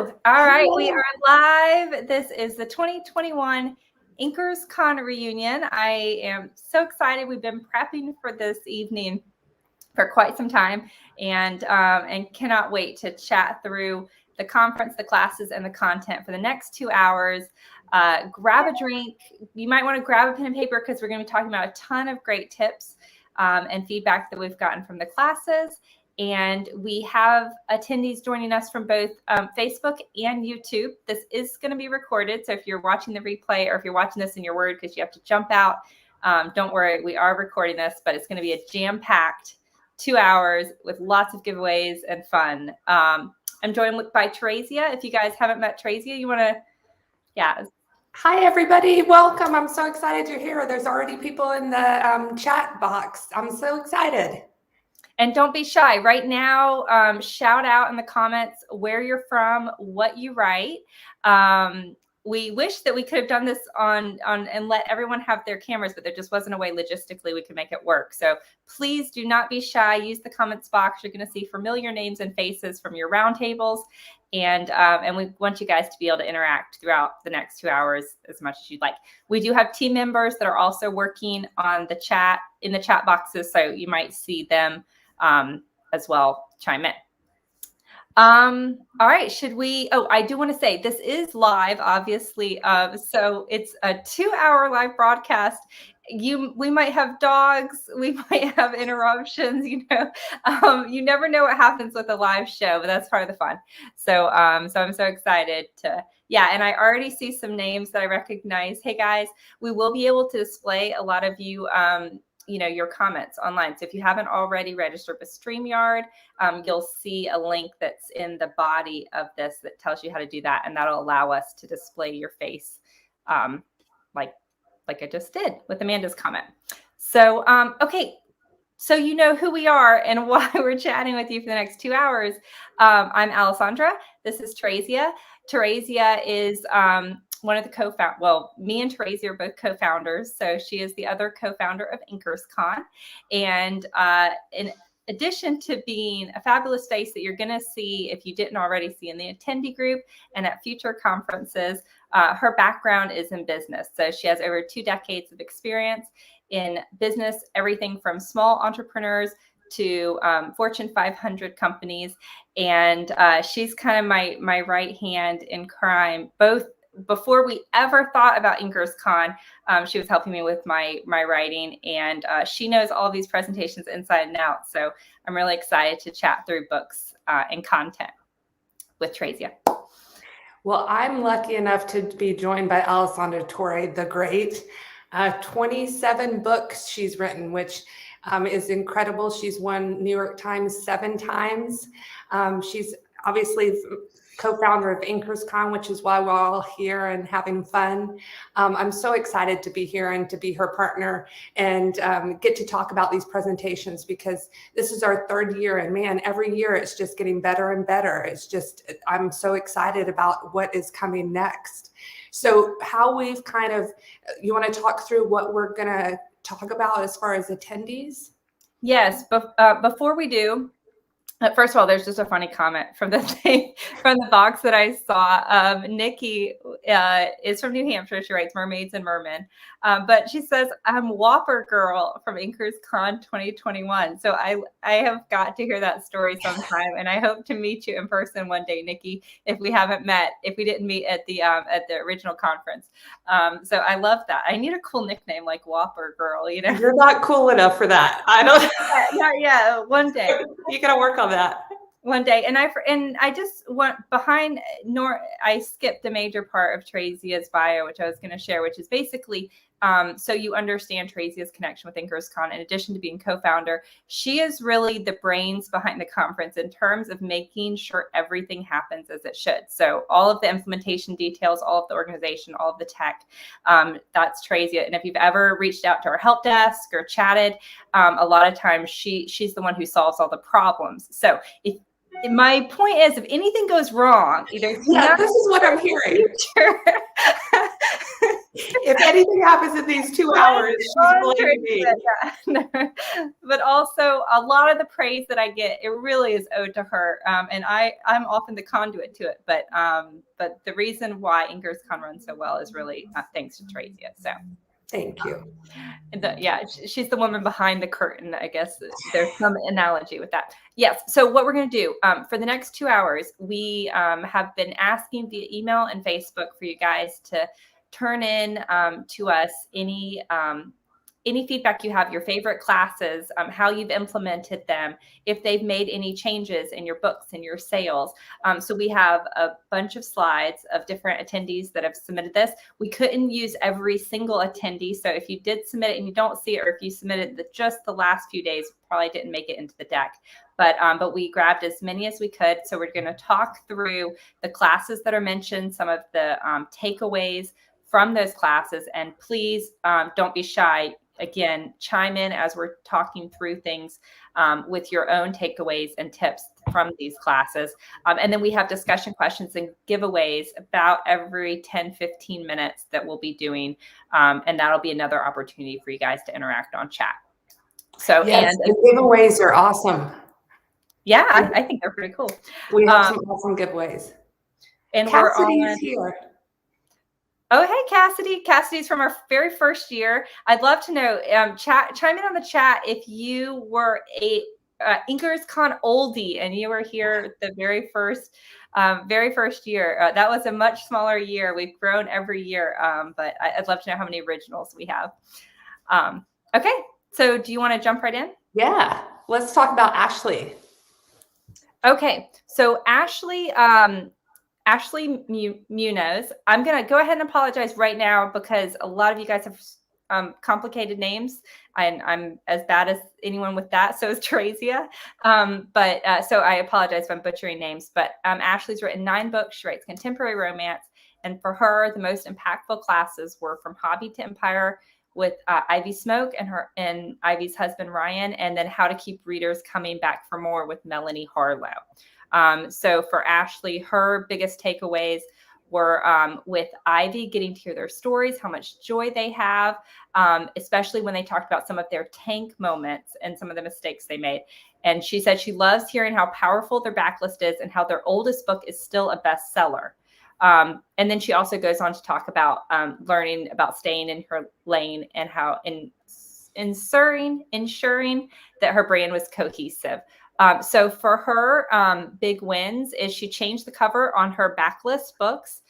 Woo! All right, we are live. This is the 2021 Inkerscon reunion. I am so excited. We've been prepping for this evening for quite some time, and cannot wait to chat through the conference, the classes, and the content for the next 2 hours. Grab a drink. You might want to grab a pen and paper because we're going to be talking about a ton of great tips and feedback that we've gotten from the classes. And we have attendees joining us from both Facebook and YouTube. This is going to be recorded. So if you're watching the replay or if you're watching this in your Word because you have to jump out, don't worry, we are recording this, but it's going to be a jam-packed 2 hours with lots of giveaways and fun. I'm joined by Teresia. If you guys haven't met Teresia, you want to, yeah. Hi, everybody. Welcome. I'm so excited you're here. There's already people in the chat box. I'm so excited. And don't be shy. Right now, shout out in the comments where you're from, what you write. We wish that we could have done this on and let everyone have their cameras, but there just wasn't a way logistically we could make it work. So please do not be shy. Use the comments box. You're going to see familiar names and faces from your roundtables. And we want you guys to be able to interact throughout the next 2 hours as much as you'd like. We do have team members that are also working on the chat in the chat boxes, so you might see them as well chime in. All right, should we, I do want to say this is live, obviously. So it's a 2 hour live broadcast. We might have dogs, we might have interruptions, you never know what happens with a live show, but that's part of the fun. So I'm so excited to, and I already see some names that I recognize. Hey guys, we will be able to display a lot of you, your comments online. So if you haven't already registered with StreamYard, you'll see a link that's in the body of this that tells you how to do that. And that'll allow us to display your face like I just did with Amanda's comment. So, okay. So you know who we are and why we're chatting with you for the next 2 hours. I'm Alessandra. This is Teresia. Teresia is one of the co-founders. Well, me and Tracy are both co-founders. So she is the other co-founder of Inkerscon. And in addition to being a fabulous face that you're going to see, if you didn't already see in the attendee group and at future conferences, her background is in business. So she has over 2 decades of experience in business, everything from small entrepreneurs to Fortune 500 companies. And she's kind of my right hand in crime, both before we ever thought about Inkerscon. She was helping me with my writing, and she knows all of these presentations inside and out. So I'm really excited to chat through books and content with Teresia. Well, I'm lucky enough to be joined by Alessandra Torrey, the great. 27 books she's written, which is incredible. She's won New York Times 7 times. She's obviously co-founder of Inkerscon, which is why we're all here and having fun. I'm so excited to be here and to be her partner and get to talk about these presentations, because this is our 3rd year, and man, every year it's just getting better and better. I'm so excited about what is coming next. So how we've you want to talk through what we're going to talk about as far as attendees? Yes, but before we do, first of all, there's just a funny comment from the box that I saw. Nikki is from New Hampshire. She writes Mermaids and Mermen. But she says, I'm Whopper Girl from Inkerscon 2021. So I have got to hear that story sometime. And I hope to meet you in person one day, Nikki, if we didn't meet at the original conference. So I love that. I need a cool nickname like Whopper Girl, You're not cool enough for that. I don't. Not yet. One day. You got to work on that. One day. And I just went behind, I skipped a major part of Teresia's bio, which I was going to share, which is basically, so you understand Teresia's connection with Inkerscon. In addition to being co-founder, she is really the brains behind the conference in terms of making sure everything happens as it should. So all of the implementation details, all of the organization, all of the tech, that's Teresia. And if you've ever reached out to our help desk or chatted, a lot of times she's the one who solves all the problems. So my point is, if anything goes wrong, this is what I'm hearing. If anything happens in these 2 hours, she's blaming me. Yeah. But also a lot of the praise that I get, it really is owed to her. And I'm often the conduit to it. But the reason why Inkerscon runs so well is really thanks to Tracy. So thank you. She's the woman behind the curtain. I guess there's some analogy with that. Yes. So what we're going to do for the next 2 hours, we have been asking via email and Facebook for you guys to turn in to us any feedback you have, your favorite classes, how you've implemented them, if they've made any changes in your books and your sales. So we have a bunch of slides of different attendees that have submitted this. We couldn't use every single attendee. So if you did submit it and you don't see it, or if you submitted just the last few days, probably didn't make it into the deck. But we grabbed as many as we could. So we're going to talk through the classes that are mentioned, some of the takeaways from those classes. And please don't be shy. Again, chime in as we're talking through things with your own takeaways and tips from these classes. And then we have discussion questions and giveaways about every 10, 15 minutes that we'll be doing. And that'll be another opportunity for you guys to interact on chat. So, yes, and the giveaways are awesome. Yeah, I think they're pretty cool. We have some awesome giveaways. And Cassidy's here. Oh, hey, Cassidy. Cassidy's from our very first year. I'd love to know, chime in on the chat if you were a Inkerscon oldie and you were here the very first year. That was a much smaller year. We've grown every year, but I'd love to know how many originals we have. Okay, so do you want to jump right in? Yeah, let's talk about Ashley. Okay, so Ashley Munoz. I'm going to go ahead and apologize right now because a lot of you guys have complicated names, and I'm as bad as anyone with that. So is Teresia. So I apologize if I'm butchering names. But Ashley's written 9 books. She writes contemporary romance. And for her, the most impactful classes were From Hobby to Empire with Ivy Smoke and Ivy's husband, Ryan, and then How to Keep Readers Coming Back for More with Melanie Harlow. So for Ashley, her biggest takeaways were with Ivy, getting to hear their stories, how much joy they have, especially when they talked about some of their tank moments and some of the mistakes they made. And she said she loves hearing how powerful their backlist is and how their oldest book is still a bestseller. And then she also goes on to talk about learning about staying in her lane and how ensuring that her brand was cohesive. So for her big wins is she changed the cover on her backlist books,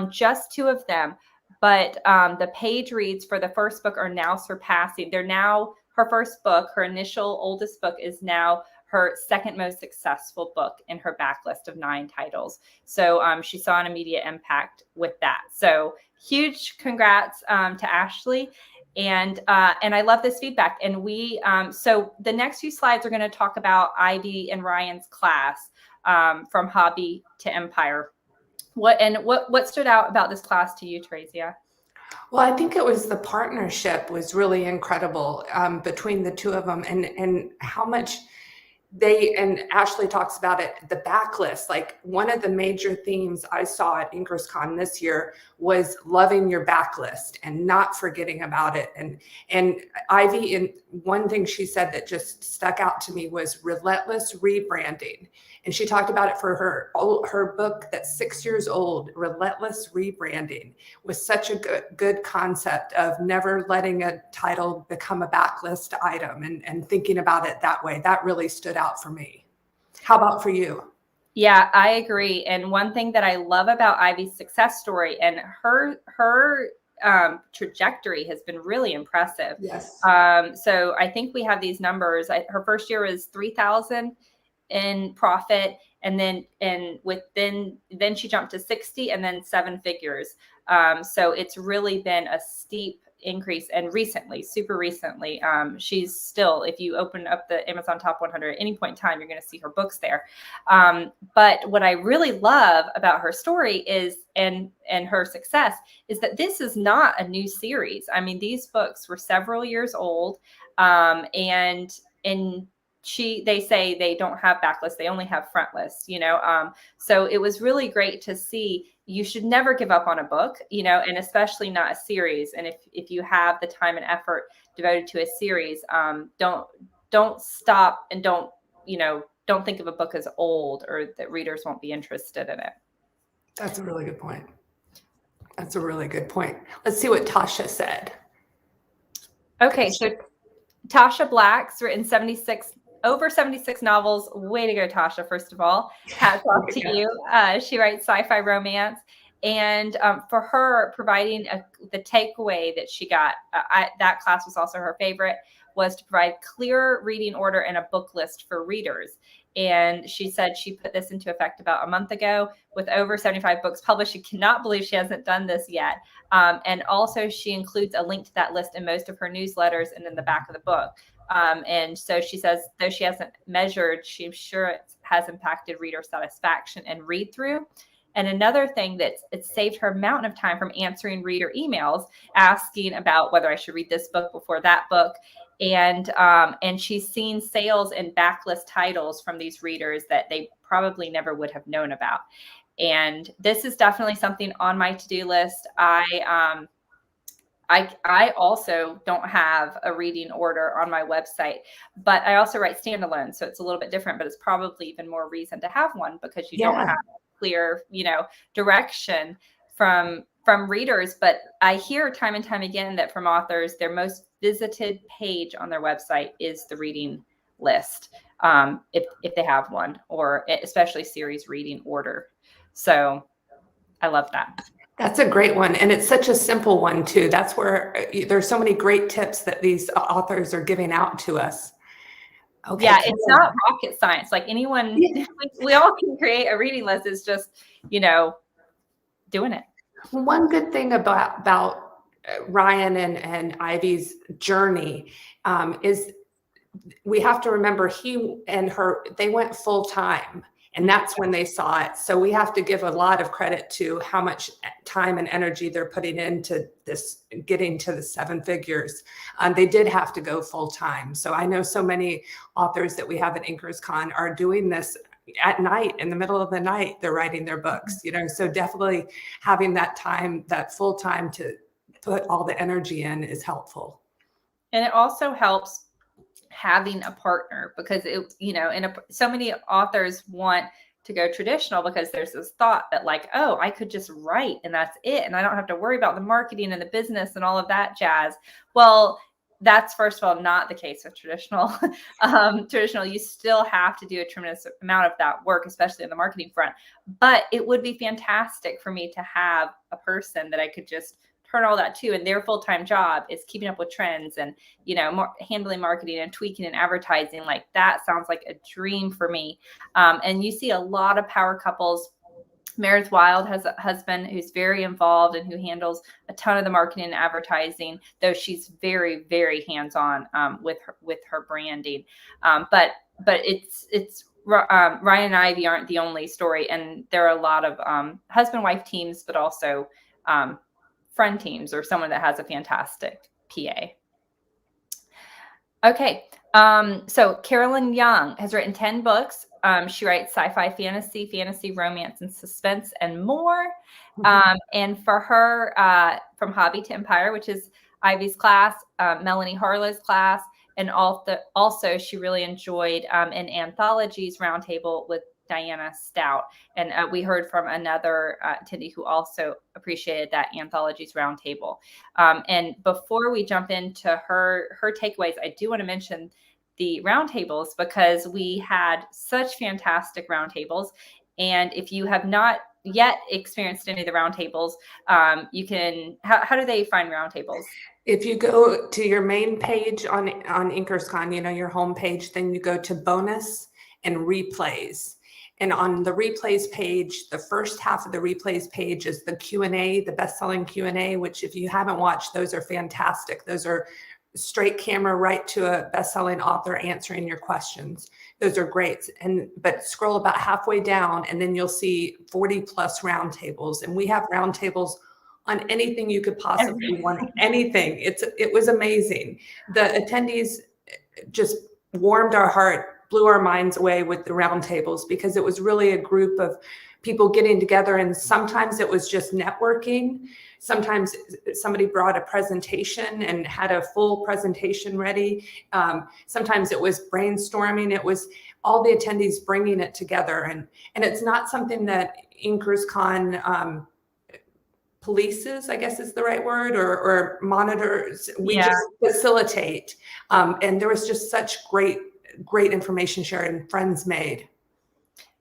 just 2 of them. But the page reads for the first book are now surpassing. They're now her first book, her initial oldest book is now her second most successful book in her backlist of 9 titles. So she saw an immediate impact with that. So huge congrats to Ashley. And I love this feedback. And we so the next few slides are going to talk about Ivy and Ryan's class from Hobby to Empire. What stood out about this class to you, Teresia? Well, I think it was the partnership was really incredible between the 2 of them, and how much and Ashley talks about it, the backlist. Like, one of the major themes I saw at Inkerscon this year was loving your backlist and not forgetting about it. And Ivy, in one thing she said that just stuck out to me was relentless rebranding. And she talked about it for her book that's 6 years old. Relentless rebranding was such a good concept of never letting a title become a backlist item and thinking about it that way. That really stood out for me. How about for you? Yeah, I agree. And one thing that I love about Ivy's success story and her trajectory has been really impressive. Yes. So I think we have these numbers. Her first year was 3,000 in profit, and then she jumped to 60 and then 7 figures. So it's really been a steep increase. And recently, super recently, she's still, if you open up the Amazon Top 100 at any point in time, you're going to see her books there. But what I really love about her story is, and her success, is that this is not a new series. I mean, these books were several years old, and they say they don't have backlist, they only have front list, so it was really great to see. You should never give up on a book, and especially not a series. And if you have the time and effort devoted to a series, don't stop, and don't think of a book as old or that readers won't be interested in it. That's a really good point. That's a really good point. Let's see what Tasha said. Okay, so Tasha Black's written over 76 novels. Way to go, Tasha, first of all. Hats off to you. She writes sci-fi romance. And for her, providing the takeaway that she got, that class was also her favorite, was to provide clear reading order and a book list for readers. And she said she put this into effect about a month ago with over 75 books published. She cannot believe she hasn't done this yet. And also she includes a link to that list in most of her newsletters and in the back of the book. And so she says, though she hasn't measured, she's sure it has impacted reader satisfaction and read through. And another thing that it saved her a mountain of time from answering reader emails, asking about whether I should read this book before that book. And she's seen sales and backlist titles from these readers that they probably never would have known about. And this is definitely something on my to-do list. I also don't have a reading order on my website, but I also write standalone. So it's a little bit different, but it's probably even more reason to have one, because you don't have clear, direction from readers. But I hear time and time again that from authors, their most visited page on their website is the reading list, if they have one, or especially series reading order. So I love that. That's a great one. And it's such a simple one too. That's where there's so many great tips that these authors are giving out to us. Okay. Yeah, it's not rocket science. Like anyone, we all can create a reading list. It's just, doing it. One good thing about Ryan and Ivy's journey is we have to remember he and her, they went full time. And that's when they saw it. So we have to give a lot of credit to how much time and energy they're putting into this, getting to the 7 figures. They did have to go full time. So I know so many authors that we have at Inkerscon are doing this at night, in the middle of the night, they're writing their books, so definitely having that time, that full time to put all the energy in is helpful. And it also helps having a partner, because so many authors want to go traditional because there's this thought that like, oh, I could just write and that's it, and I don't have to worry about the marketing and the business and all of that jazz. Well, that's, first of all, not the case with traditional. Traditional, you still have to do a tremendous amount of that work, especially on the marketing front. But it would be fantastic for me to have a person that I could just turn all that to, and their full-time job is keeping up with trends and handling marketing and tweaking and advertising. Like, that sounds like a dream for me. And you see a lot of power couples. Meredith Wild has a husband who's very involved and who handles a ton of the marketing and advertising, though she's very, very hands-on with her branding. But it's Ryan and Ivy aren't the only story, and there are a lot of husband-wife teams, but also friend teams, or someone that has a fantastic PA. Okay. So Carolyn Young has written 10 books. She writes sci-fi, fantasy, romance, and suspense, and more. And for her, From Hobby to Empire, which is Ivy's class, Melanie Harlow's class, and also she really enjoyed an anthologies roundtable with Diana Stout. And we heard from another attendee who also appreciated that anthologies roundtable. And before we jump into her takeaways, I do want to mention the roundtables, because we had such fantastic roundtables. And if you have not yet experienced any of the roundtables, you can, how do they find roundtables? If you go to your main page on Inkerscon, your home page, then you go to bonus and replays. And on the replays page, the first half of the replays page is the Q&A, the best-selling Q&A, which if you haven't watched, those are fantastic. Those are straight camera right to a best-selling author answering your questions. Those are great. But scroll about halfway down, and then you'll see 40 plus roundtables. And we have roundtables on anything you could possibly want, anything. It was amazing. The attendees just warmed our heart, blew our minds away with the roundtables, because it was really a group of people getting together. And sometimes it was just networking. Sometimes somebody brought a presentation and had a full presentation ready. Sometimes it was brainstorming. It was all the attendees bringing it together. And it's not something that Inkerscon polices, I guess is the right word, or monitors. We just facilitate. And there was just such great information shared and friends made.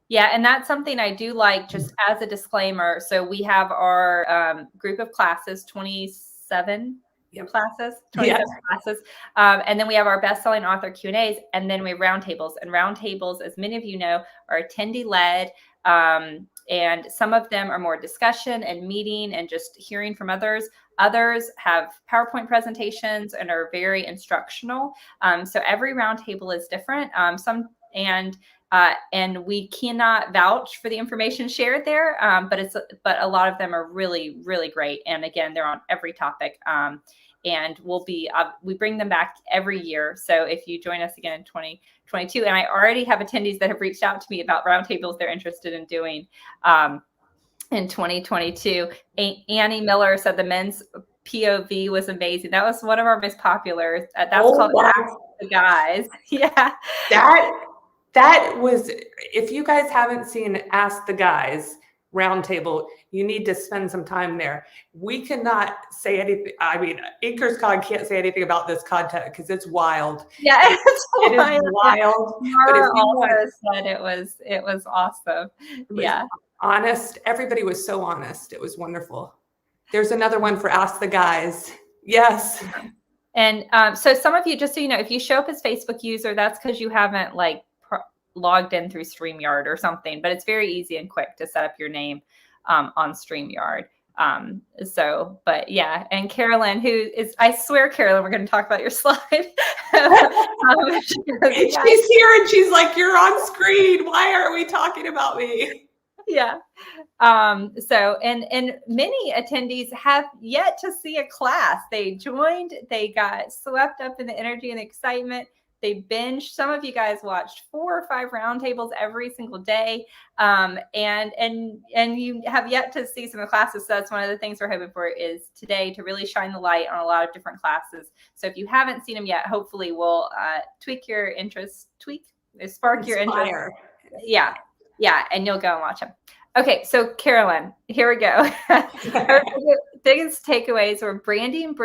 Yeah, and that's something I do like, just as a disclaimer. So we have our group of classes, 27 classes, 27 classes. And then we have our best-selling author Q&As, and then we have roundtables. And roundtables, as many of you know, are attendee-led. And some of them are more discussion and meeting and just hearing from others. Others have PowerPoint presentations and are very instructional. So every roundtable is different. And we cannot vouch for the information shared there, but a lot of them are really, really great. And again, they're on every topic. And we bring them back every year. So if you join us again in 2022, and I already have attendees that have reached out to me about roundtables they're interested in doing in 2022. Annie Miller said the men's POV was amazing. That was one of our most popular. That's called Ask the Guys. Yeah. That was, if you guys haven't seen Ask the Guys roundtable, you need to spend some time there. We cannot say anything. I mean, Inkerscon can't say anything about this content because it's wild. Yeah, it is wild. But if you said it was awesome. Yeah. Honest. Everybody was so honest. It was wonderful. There's another one for Ask the Guys. Yes. And so some of you, just so you know, if you show up as Facebook user, that's because you haven't logged in through StreamYard or something, but it's very easy and quick to set up your name on StreamYard. But yeah, and Carolyn, I swear, Carolyn, we're going to talk about your slide. She's here and she's like, you're on screen. Why are we talking about me? Yeah. And many attendees have yet to see a class. They joined, they got swept up in the energy and excitement. They binged. Some of you guys watched 4 or 5 roundtables every single day. And you have yet to see some of the classes. So that's one of the things we're hoping for is today to really shine the light on a lot of different classes. So if you haven't seen them yet, hopefully we'll spark your interest. Yeah. And you'll go and watch them. Okay, so Carolyn, here we go. Her biggest takeaways were branding,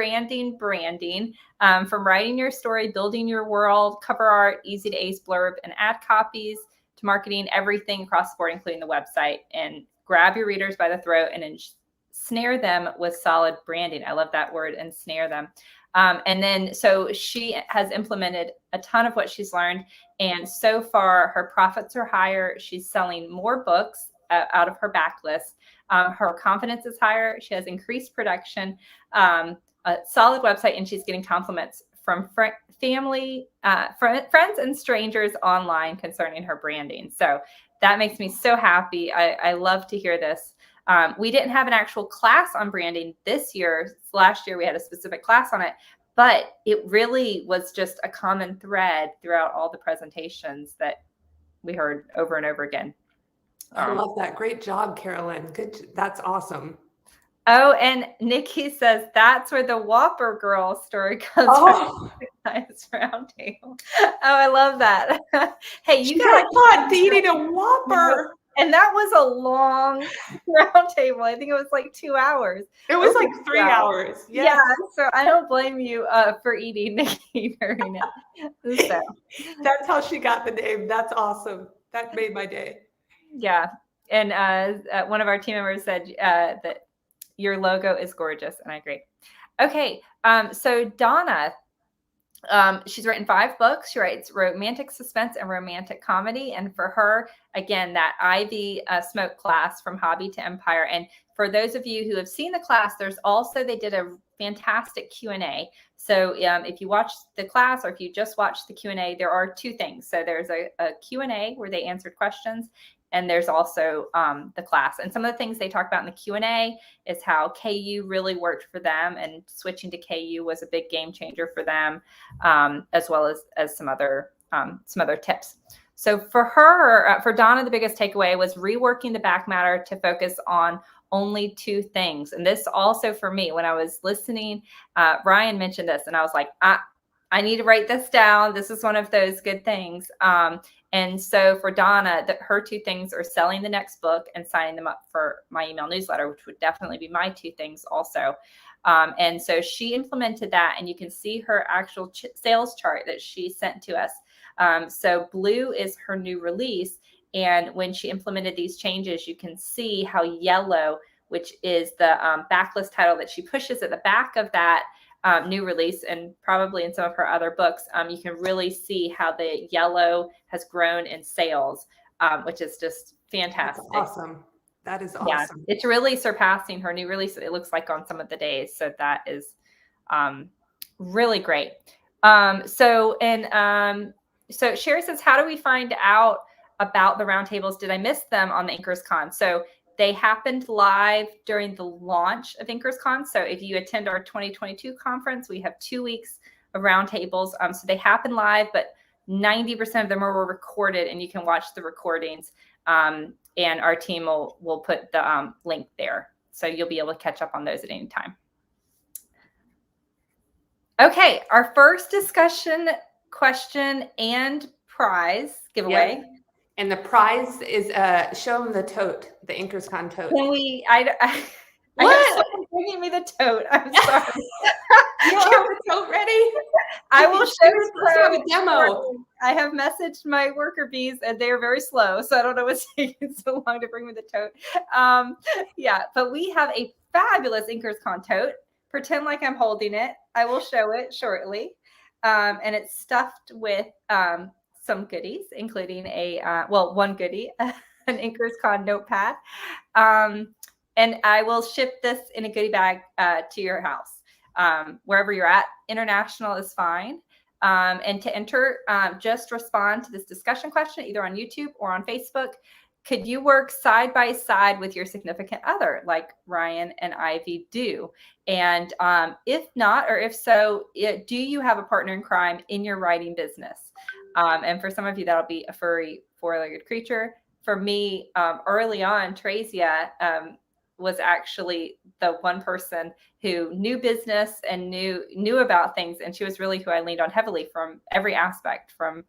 from writing your story, building your world, cover art, easy to ace blurb, and ad copies, to marketing, everything across the board, including the website. And grab your readers by the throat and ensnare them with solid branding. I love that word, ensnare them. And then, so she has implemented a ton of what she's learned. And so far, her profits are higher. She's selling more books out of her backlist. Her confidence is higher. She has increased production, a solid website, and she's getting compliments from family, friends and strangers online concerning her branding. So that makes me so happy. I love to hear this. We didn't have an actual class on branding this year. Last year, we had a specific class on it, but it really was just a common thread throughout all the presentations that we heard over and over again. I love that. Great job, Carolyn. Good. That's awesome. Oh, and Nikki says that's where the Whopper girl story comes from. Nice roundtable. Oh, I love that. Hey, you got caught eating a Whopper. And that was a long roundtable. I think it was like 2 hours. It was like 3 hours. Yes. Yeah. So I don't blame you for eating, Nikki, during it. So that's how she got the name. That's awesome. That made my day. Yeah. And one of our team members said that your logo is gorgeous. And I agree. Okay. So Donna, she's written 5 books. She writes romantic suspense and romantic comedy. And for her, again, that Ivy Smoke class from hobby to empire. And for those of you who have seen the class, they did a fantastic Q&A. So if you watch the class or if you just watch the Q&A, there are 2 things. So there's a Q&A where they answered questions. And there's also the class. And some of the things they talk about in the Q&A is how KU really worked for them, and switching to KU was a big game changer for them, as well as some other some other tips. So for her, for Donna, the biggest takeaway was reworking the back matter to focus on only 2 things. And this also for me, when I was listening, Ryan mentioned this and I was like, I need to write this down. This is one of those good things. And so for Donna, her 2 things are selling the next book and signing them up for my email newsletter, which would definitely be my 2 things also. And so she implemented that, and you can see her actual sales chart that she sent to us. So blue is her new release. And when she implemented these changes, you can see how yellow, which is the backlist title that she pushes at the back of that new release, and probably in some of her other books, you can really see how the yellow has grown in sales, which is just fantastic. That's awesome. That is awesome. Yeah, it's really surpassing her new release, it looks like, on some of the days. So that is really great. So Sherry says, how do we find out about the roundtables? Did I miss them on the Inkerscon? So they happened live during the launch of Inkerscon. So if you attend our 2022 conference, we have 2 weeks of roundtables. So they happen live, but 90% of them are recorded, and you can watch the recordings. And our team will put the link there. So you'll be able to catch up on those at any time. Okay, our first discussion question and prize giveaway. Yep. And the prize is show them the tote, the Inkerscon tote. Can we? I have someone bringing me the tote. I'm sorry. You don't have the tote ready? I will show you the demo. I have messaged my worker bees, and they're very slow, so I don't know what's taking so long to bring me the tote. Yeah, but we have a fabulous Inkerscon tote. Pretend like I'm holding it. I will show it shortly, and it's stuffed with some goodies, including one goodie, an Inkerscon notepad. And I will ship this in a goodie bag to your house, wherever you're at. International is fine. And to enter, just respond to this discussion question either on YouTube or on Facebook. Could you work side by side with your significant other, like Ryan and Ivy do? And if not, or if so, do you have a partner in crime in your writing business? And for some of you, that'll be a furry 4-legged creature. For me, early on, Tracy was actually the one person who knew business and knew about things. And she was really who I leaned on heavily from every aspect, from,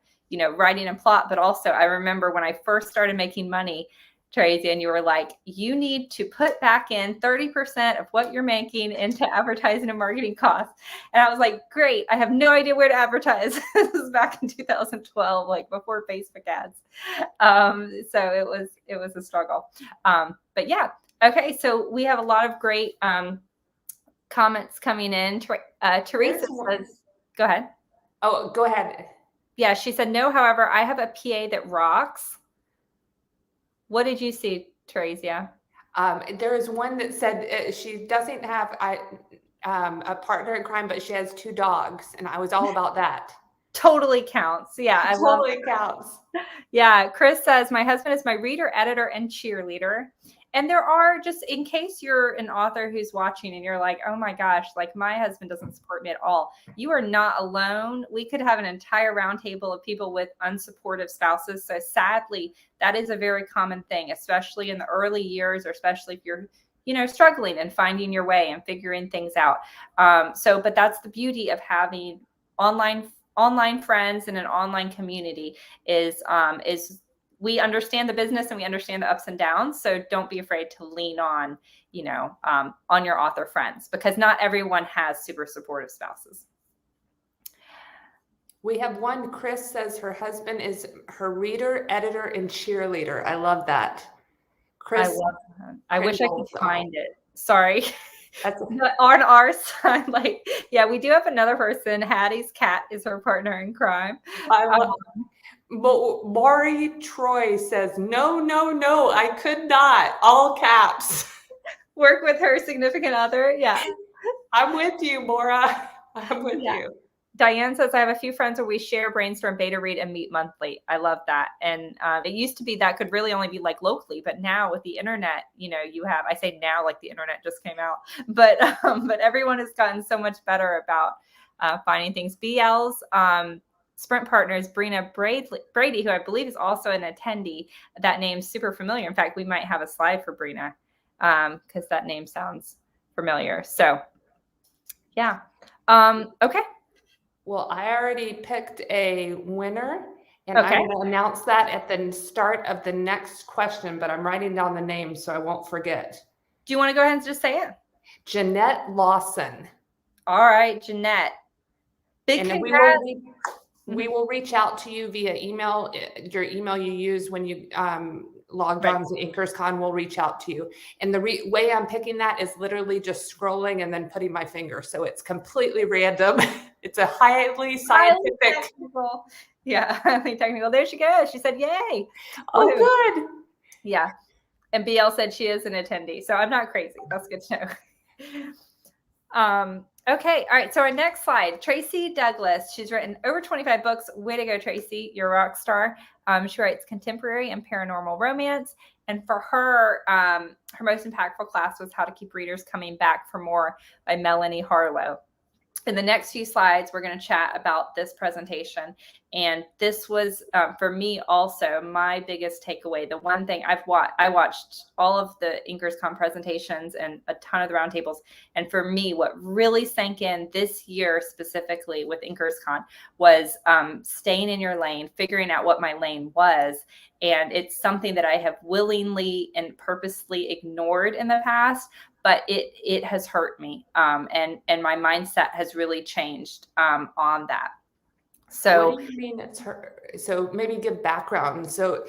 writing and plot. But also I remember when I first started making money, Tracy, and you were like, you need to put back in 30% of what you're making into advertising and marketing costs. And I was like, great. I have no idea where to advertise. This was back in 2012, like before Facebook ads. So it was a struggle. But yeah. Okay. So we have a lot of great comments coming in. Teresa says, go ahead. Oh, go ahead. Yeah. She said, no, however, I have a PA that rocks. What did you see, Teresia? There is one that said she doesn't have a partner in crime, but she has 2 dogs, and I was all about that. Totally counts. Yeah, totally counts. Yeah, Chris says, my husband is my reader, editor, and cheerleader. And there are, just in case you're an author who's watching and you're like, oh my gosh, like my husband doesn't support me at all. You are not alone. We could have an entire roundtable of people with unsupportive spouses. So sadly, that is a very common thing, especially in the early years, or especially if you're, struggling and finding your way and figuring things out. But that's the beauty of having online friends and an online community is we understand the business and we understand the ups and downs. So don't be afraid to lean on, on your author friends, because not everyone has super supportive spouses. We have one. Chris says her husband is her reader, editor, and cheerleader. I love that. Chris, I love that. I wish I could find it. Sorry. That's on our side. We do have another person. Hattie's cat is her partner in crime. I love But Maury Troy says, no, I could not. All caps. Work with her significant other. Yeah. I'm with you, Maura. I'm with you. Diane says, I have a few friends where we share, brainstorm, beta read, and meet monthly. I love that. And it used to be that could really only be locally, but now with the internet, you have, I say now like the internet just came out, but everyone has gotten so much better about finding things. BL's sprint partner is Brina Brady, who I believe is also an attendee. That name's super familiar. In fact, we might have a slide for Brina because that name sounds familiar. So yeah. Okay. Well, I already picked a winner, and Okay. I'm going to announce that at the start of the next question, but I'm writing down the name so I won't forget. Do you want to go ahead and just say it? Jeanette Lawson. All right, Jeanette. Big And congrats. we will reach out to you via email. Your email you use when you logged on to Inkerscon will reach out to you. And the way I'm picking that is literally just scrolling and then putting my finger. So it's completely random. It's a highly scientific. Highly technical. Yeah, highly technical. There she goes. She said, yay. Oh, good. Yeah. And BL said she is an attendee. So I'm not crazy. That's good to know. Okay. All right. So our next slide, Tracy Douglas. She's written over 25 books. Way to go, Tracy. You're a rock star. She writes contemporary and paranormal romance. And for her, her most impactful class was How to Keep Readers Coming Back for More by Melanie Harlow. In the next few slides, we're going to chat about this presentation. And this was, for me also, my biggest takeaway. The one thing I watched all of the Inkerscon presentations and a ton of the roundtables. And for me, what really sank in this year specifically with Inkerscon was staying in your lane, figuring out what my lane was. And it's something that I have willingly and purposely ignored in the past, but it has hurt me. And my mindset has really changed on that. So what do you mean it's her? So maybe give background. So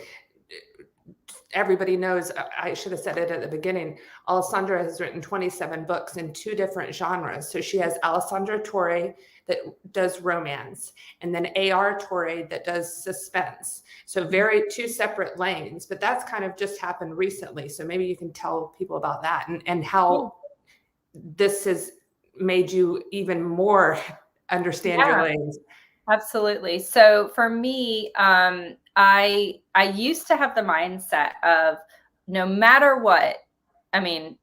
everybody knows, I should have said it at the beginning, Alessandra has written 27 books in 2 different genres. So she has Alessandra Torrey that does romance, and then A.R. Torrey that does suspense. So 2 separate lanes, but that's kind of just happened recently. So maybe you can tell people about that and how this has made you even more understand your lanes. Absolutely. So for me, I used to have the mindset of no matter what, I mean,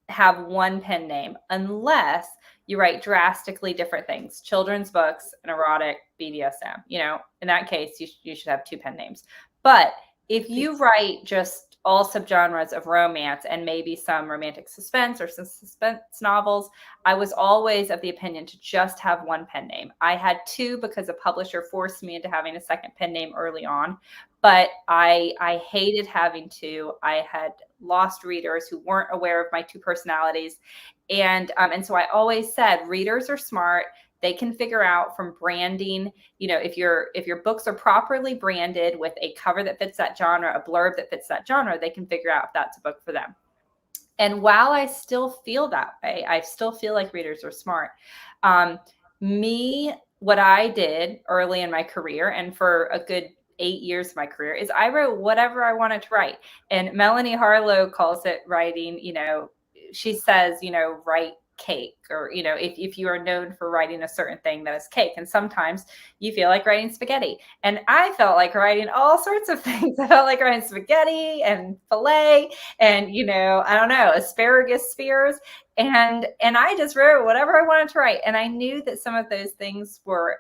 have one pen name unless you write drastically different things, children's books and erotic BDSM. In that case, you should have 2 pen names. But if you write just all subgenres of romance and maybe some romantic suspense or some suspense novels, I was always of the opinion to just have 1 pen name. I had 2 because a publisher forced me into having a second pen name early on, but I hated having 2. I had lost readers who weren't aware of my 2 personalities. And so I always said, readers are smart. They can figure out from branding, if your books are properly branded with a cover that fits that genre, a blurb that fits that genre, they can figure out if that's a book for them. And while I still feel that way, I still feel like readers are smart. What I did early in my career and for a good 8 years of my career is I wrote whatever I wanted to write. And Melanie Harlow calls it writing, she says, write cake, or if you are known for writing a certain thing, that is cake. And sometimes you feel like writing spaghetti, and I felt like writing all sorts of things. I felt like writing spaghetti and filet and I don't know, asparagus spears, and I just wrote whatever I wanted to write. And I knew that some of those things were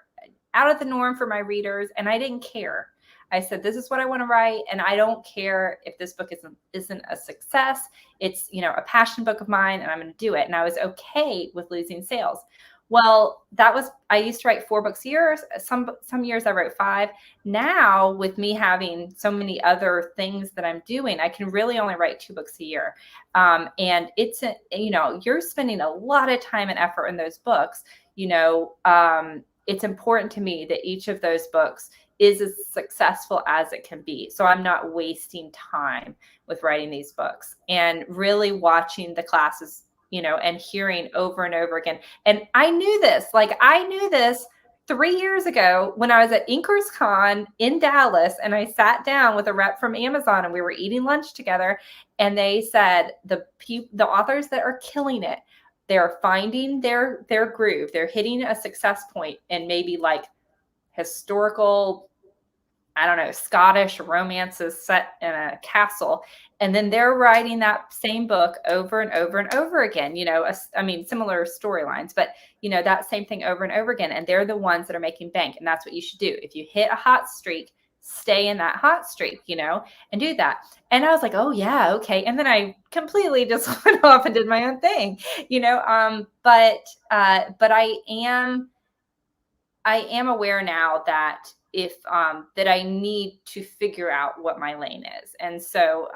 out of the norm for my readers, and I didn't care. I said, this is what I want to write, and I don't care if this book isn't a success. It's, a passion book of mine, and I'm going to do it. And I was okay with losing sales. Well, I used to write 4 books a year. Some years I wrote 5. Now, with me having so many other things that I'm doing, I can really only write 2 books a year. And it's, you're spending a lot of time and effort in those books. It's important to me that each of those books is as successful as it can be. So I'm not wasting time with writing these books, and really watching the classes, and hearing over and over again. And I knew this 3 years ago when I was at Inkerscon in Dallas, and I sat down with a rep from Amazon and we were eating lunch together, and they said the authors that are killing it, they're finding their groove. They're hitting a success point and maybe like historical I don't know, Scottish romances set in a castle. And then they're writing that same book over and over and over again, similar storylines, but that same thing over and over again. And they're the ones that are making bank. And that's what you should do. If you hit a hot streak, stay in that hot streak, and do that. And I was like, oh yeah, okay. And then I completely just went off and did my own thing, but I am aware now that that I need to figure out what my lane is. And so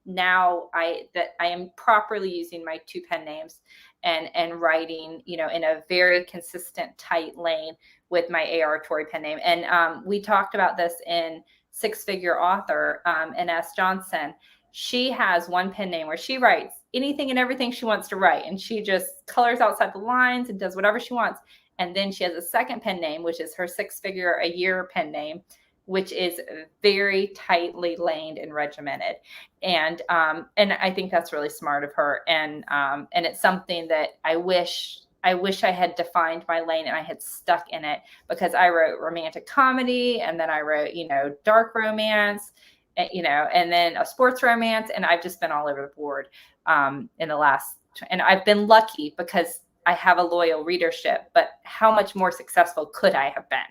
now I am properly using my 2 pen names and writing, in a very consistent, tight lane with my A.R. Torrey pen name. And we talked about this in Six Figure Author, N.S. Johnson. She has one pen name where she writes anything and everything she wants to write. And she just colors outside the lines and does whatever she wants. And then she has a second pen name, which is her 6-figure a year pen name, which is very tightly laned and regimented. And I think that's really smart of her. And it's something that I wish I had defined my lane and I had stuck in it, because I wrote romantic comedy, and then I wrote, dark romance, and then a sports romance. And I've just been all over the board in the last, and I've been lucky because I have a loyal readership, but how much more successful could I have been?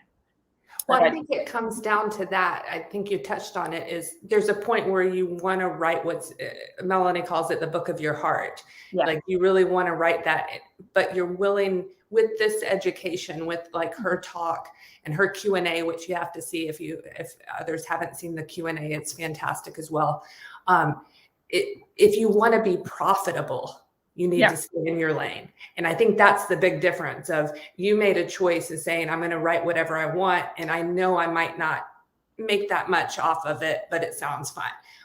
Well, I think it comes down to that. I think you touched on it, is there's a point where you want to write what's, Melanie calls it the book of your heart. Yeah. Like you really want to write that, but you're willing, with this education, with like her talk and her Q&A, which you have to see if others haven't seen the Q&A, it's fantastic as well. If you want to be profitable, you need to stay in your lane. And I think that's the big difference of, you made a choice of saying, I'm going to write whatever I want. And I know I might not make that much off of it, but it sounds fun.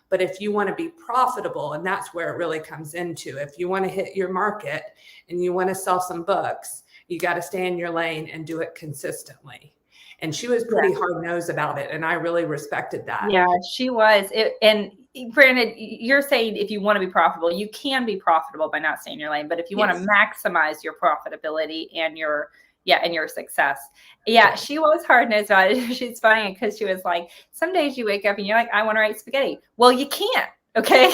But if you want to be profitable, and that's where it really comes into, if you want to hit your market and you want to sell some books, you got to stay in your lane and do it consistently. And she was pretty hard-nosed about it. And I really respected that. Yeah, she was. And granted, you're saying if you want to be profitable, you can be profitable by not staying in your lane. But if you want to maximize your profitability and your success. Yeah, she was hard-nosed about it. She's funny because she was like, some days you wake up and you're like, I want to write spaghetti. Well, you can't. Okay.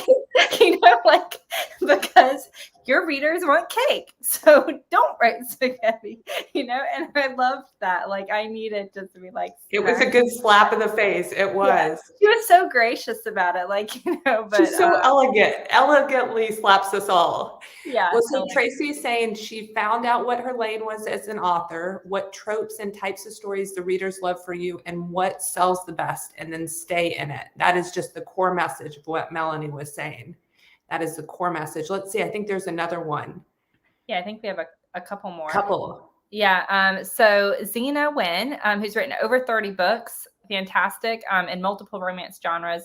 Because your readers want cake. So don't write spaghetti, and I loved that. Like, I needed just to be like, it was a good slap in the face. It was. Yeah. She was so gracious about it. Like, but she's so elegantly slaps us all. Yeah. Well, so Tracy's saying she found out what her lane was as an author, what tropes and types of stories the readers love for you, and what sells the best, and then stay in it. That is just the core message of what Melanie was saying. That is the core message. Let's see. I think there's another one. Yeah, I think we have a couple more. Yeah. So Zena Wynn, who's written over 30 books, fantastic, in multiple romance genres.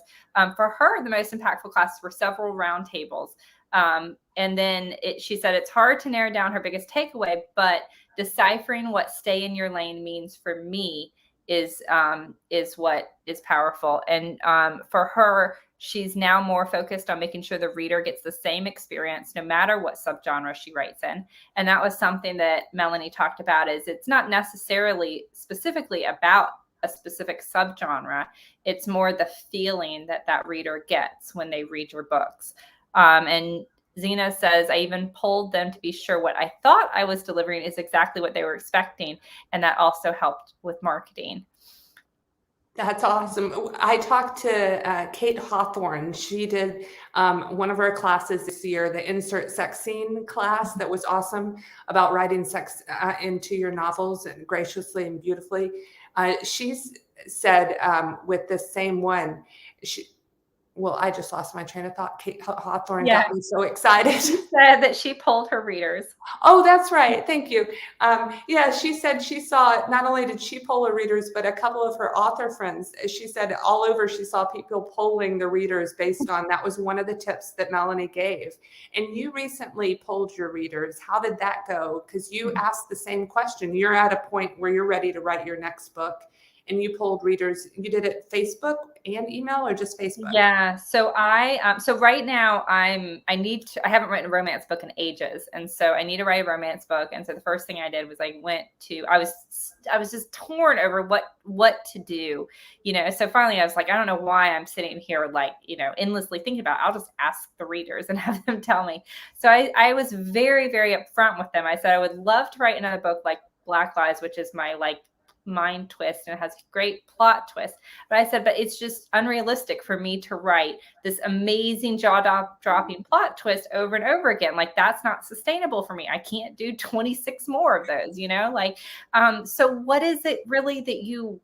For her, the most impactful classes were several roundtables. And then she said it's hard to narrow down her biggest takeaway, but deciphering what stay in your lane means for me is what is powerful. And for her, she's now more focused on making sure the reader gets the same experience no matter what subgenre she writes in. And that was something that Melanie talked about, is it's not necessarily specifically about a specific subgenre. It's more the feeling that reader gets when they read your books. And Zena says, I even polled them to be sure what I thought I was delivering is exactly what they were expecting. And that also helped with marketing. That's awesome. I talked to Kate Hawthorne. She did one of our classes this year, the Insert Sex Scene class, that was awesome, about writing sex into your novels, and graciously and beautifully. She's said with the same one, I just lost my train of thought. Kate Hawthorne got me so excited. She said that she polled her readers. Oh, that's right. Thank you. She said she saw, not only did she poll her readers, but a couple of her author friends. She said all over she saw people polling the readers based on, that was one of the tips that Melanie gave. And you recently polled your readers. How did that go? Because you asked the same question. You're at a point where you're ready to write your next book, and you polled readers. You did it Facebook and email, or just Facebook? Yeah. So so right now I haven't written a romance book in ages. And so I need to write a romance book. And so the first thing I did was I was just torn over what to do, so finally I was like, I don't know why I'm sitting here, like, endlessly thinking about it. I'll just ask the readers and have them tell me. So I was very, very upfront with them. I said, I would love to write another book like Black Lies, which is my like mind twist, and it has great plot twist. But I said, but it's just unrealistic for me to write this amazing jaw-dropping plot twist over and over again. Like, that's not sustainable for me. I can't do 26 more of those, so what is it really that you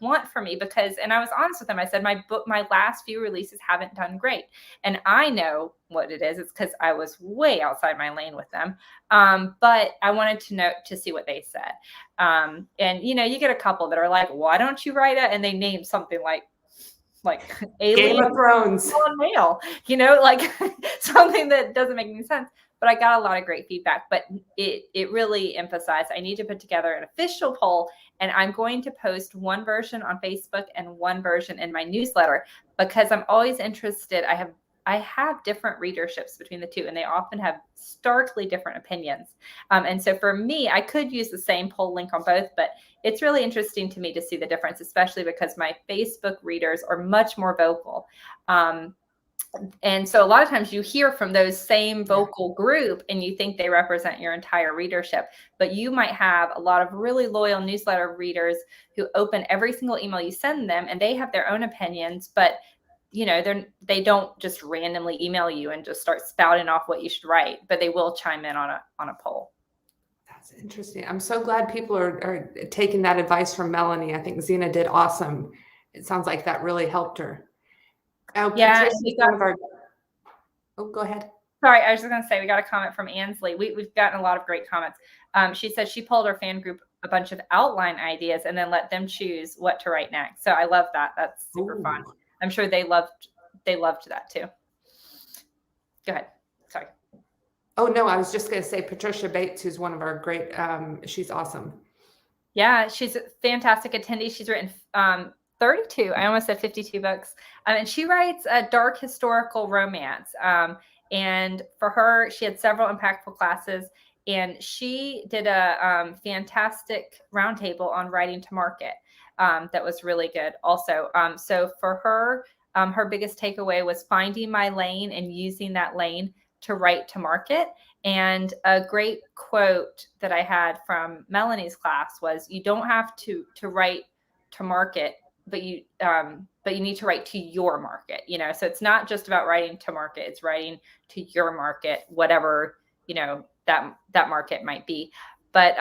want for me? Because, and I was honest with them, I said, my last few releases haven't done great, and I know what it is. It's because I was way outside my lane with them, but I wanted to see what they said. And you get a couple that are like, why don't you write it? And they name something like Alien Game of Thrones male, like something that doesn't make any sense. But I got a lot of great feedback. But it really emphasized I need to put together an official poll, and I'm going to post one version on Facebook and one version in my newsletter, because I'm always interested. I have different readerships between the two, and they often have starkly different opinions. And so for me, I could use the same poll link on both, but it's really interesting to me to see the difference, especially because my Facebook readers are much more vocal. And so a lot of times you hear from those same vocal group and you think they represent your entire readership, but you might have a lot of really loyal newsletter readers who open every single email you send them, and they have their own opinions, but they don't just randomly email you and just start spouting off what you should write, but they will chime in on a poll. That's interesting. I'm so glad people are taking that advice from Melanie. I think Zena did awesome. It sounds like that really helped her. Oh, yeah. Go ahead. Sorry, I was just going to say, we got a comment from Ansley. We've gotten a lot of great comments. She said she pulled her fan group a bunch of outline ideas and then let them choose what to write next. So I love that. That's super fun. I'm sure they loved that too. Go ahead. Sorry. Oh, no, I was just going to say Patricia Bates, who's one of our great, she's awesome. Yeah, she's a fantastic attendee. She's written 32, I almost said 52 books. And she writes a dark historical romance. And for her, she had several impactful classes, and she did a fantastic roundtable on writing to market. That was really good also. So for her, her biggest takeaway was finding my lane and using that lane to write to market. And a great quote that I had from Melanie's class was, you don't have to write to market, but you need to write to your market, so it's not just about writing to market, it's writing to your market, whatever, that market might be. But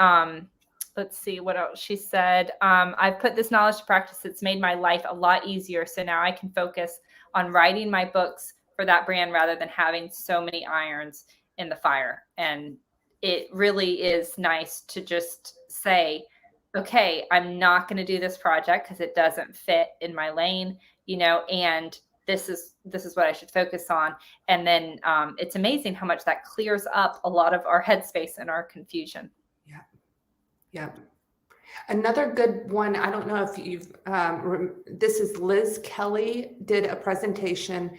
let's see what else she said. I've put this knowledge to practice. It's made my life a lot easier. So now I can focus on writing my books for that brand rather than having so many irons in the fire. And it really is nice to just say, okay, I'm not going to do this project because it doesn't fit in my lane, and this is what I should focus on. And then it's amazing how much that clears up a lot of our headspace and our confusion. Yeah. Another good one, I don't know if you've, this is Liz Kelly did a presentation,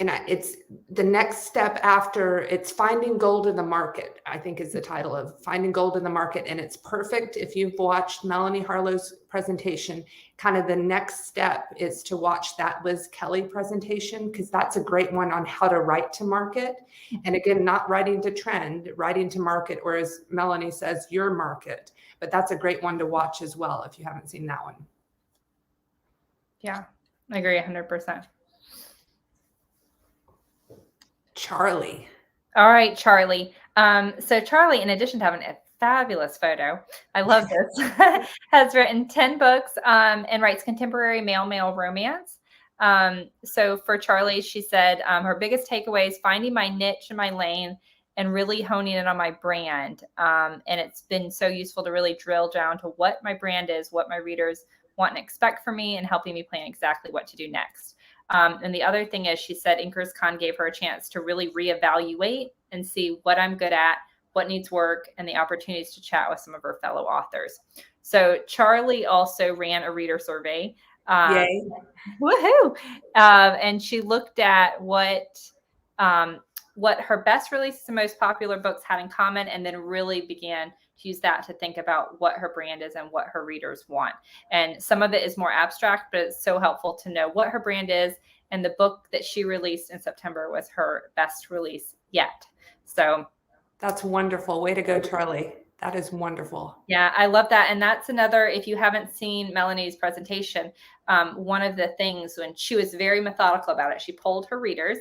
and it's the next step after, it's Finding Gold in the Market, I think is the title of Finding Gold in the Market. And it's perfect if you've watched Melanie Harlow's presentation. Kind of the next step is to watch that Liz Kelly presentation, because that's a great one on how to write to market. And again, not writing to trend, writing to market, or as Melanie says, your market. But that's a great one to watch as well if you haven't seen that one. Yeah, I agree 100%. Charlie. All right, Charlie. So Charlie, in addition to having a fabulous photo, I love this, has written 10 books and writes contemporary male romance. So for Charlie, she said her biggest takeaway is finding my niche and my lane and really honing in on my brand. And it's been so useful to really drill down to what my brand is, what my readers want and expect from me, and helping me plan exactly what to do next. And the other thing is, she said Inkerscon gave her a chance to really reevaluate and see what I'm good at, what needs work, and the opportunities to chat with some of her fellow authors. So Charlie also ran a reader survey. Yay. Woohoo! And she looked at what her best releases and most popular books had in common, and then really began to use that to think about what her brand is and what her readers want. And some of it is more abstract, but it's so helpful to know what her brand is. And the book that she released in September was her best release yet. So that's wonderful. Way to go, Charlie. That is wonderful. Yeah, I love that. And that's another, if you haven't seen Melanie's presentation, one of the things when she was very methodical about it, she polled her readers,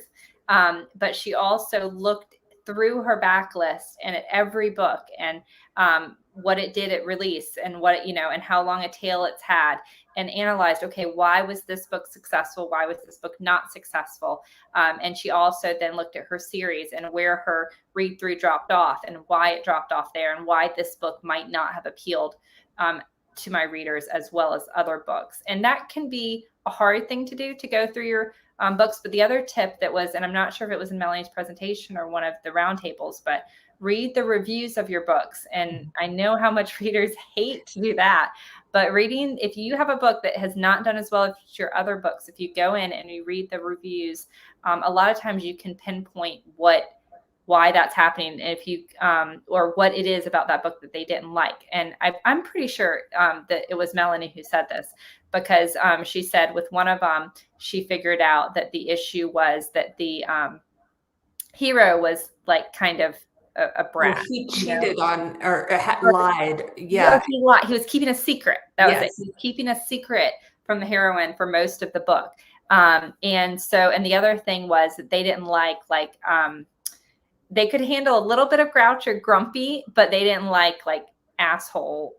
but she also looked through her backlist and at every book and what it did at release and what, and how long a tail it's had, and analyzed, okay, why was this book successful? Why was this book not successful? And she also then looked at her series and where her read through dropped off and why it dropped off there and why this book might not have appealed to my readers as well as other books. And that can be a hard thing to do, to go through your books. But the other tip that was, and I'm not sure if it was in Melanie's presentation or one of the roundtables, but read the reviews of your books. And I know how much readers hate to do that, but reading, if you have a book that has not done as well as your other books, if you go in and you read the reviews, a lot of times you can pinpoint why that's happening, if you or what it is about that book that they didn't like. And I'm pretty sure that it was Melanie who said this, because she said with one of them, she figured out that the issue was that the hero was like kind of a brat. Well, he cheated on or lied. Yeah, he lied. He was keeping a secret. That was it. Yes. He was keeping a secret from the heroine for most of the book. And the other thing was that they didn't like they could handle a little bit of grouch or grumpy, but they didn't like asshole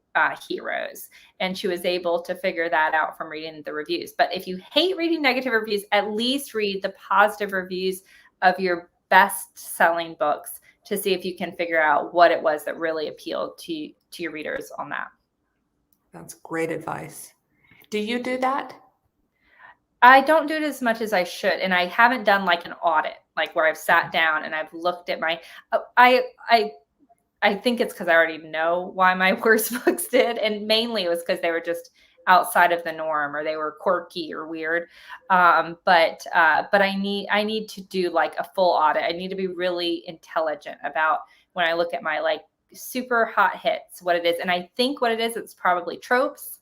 heroes. And she was able to figure that out from reading the reviews. But if you hate reading negative reviews, at least read the positive reviews of your best-selling books to see if you can figure out what it was that really appealed to your readers on that. That's great advice. Do you do that? I don't do it as much as I should. And I haven't done like an audit, like where I've sat down and I've looked at my, I think it's because I already know why my worst books did. And mainly it was because they were just outside of the norm, or they were quirky or weird. But I need to do like a full audit. I need to be really intelligent about when I look at my like super hot hits, what it is. And I think what it is, it's probably tropes.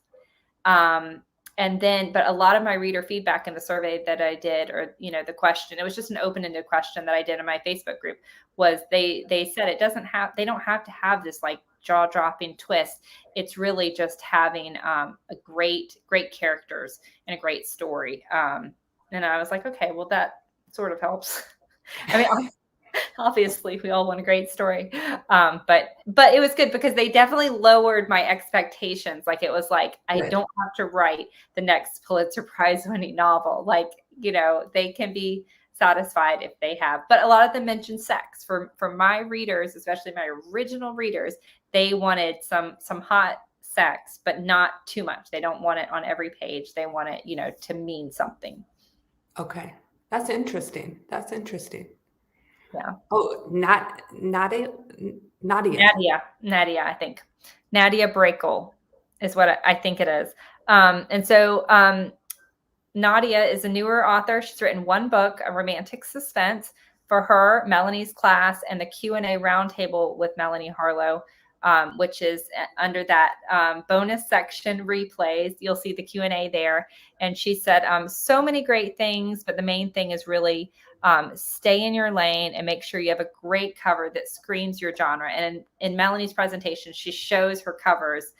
But a lot of my reader feedback in the survey that I did, or, the question, it was just an open-ended question that I did in my Facebook group, was they said they don't have to have this like jaw-dropping twist. It's really just having a great characters and a great story. And I was like, okay, well, that sort of helps. I mean, obviously we all want a great story. But it was good because they definitely lowered my expectations. Like, it was like, I don't have to write the next Pulitzer Prize winning novel. Like, they can be satisfied if they have, but a lot of them mention sex for my readers, especially my original readers. They wanted some hot sex, but not too much. They don't want it on every page. They want it, to mean something. Okay. That's interesting. Yeah. Oh, Nadia, I think. Nadia Brakel is what I think it is. Nadia is a newer author. She's written one book, A Romantic Suspense, for her, Melanie's class, and the Q&A roundtable with Melanie Harlow, which is under that bonus section, replays. You'll see the Q&A there. And she said so many great things, but the main thing is really stay in your lane and make sure you have a great cover that screams your genre. And in Melanie's presentation, she shows her covers,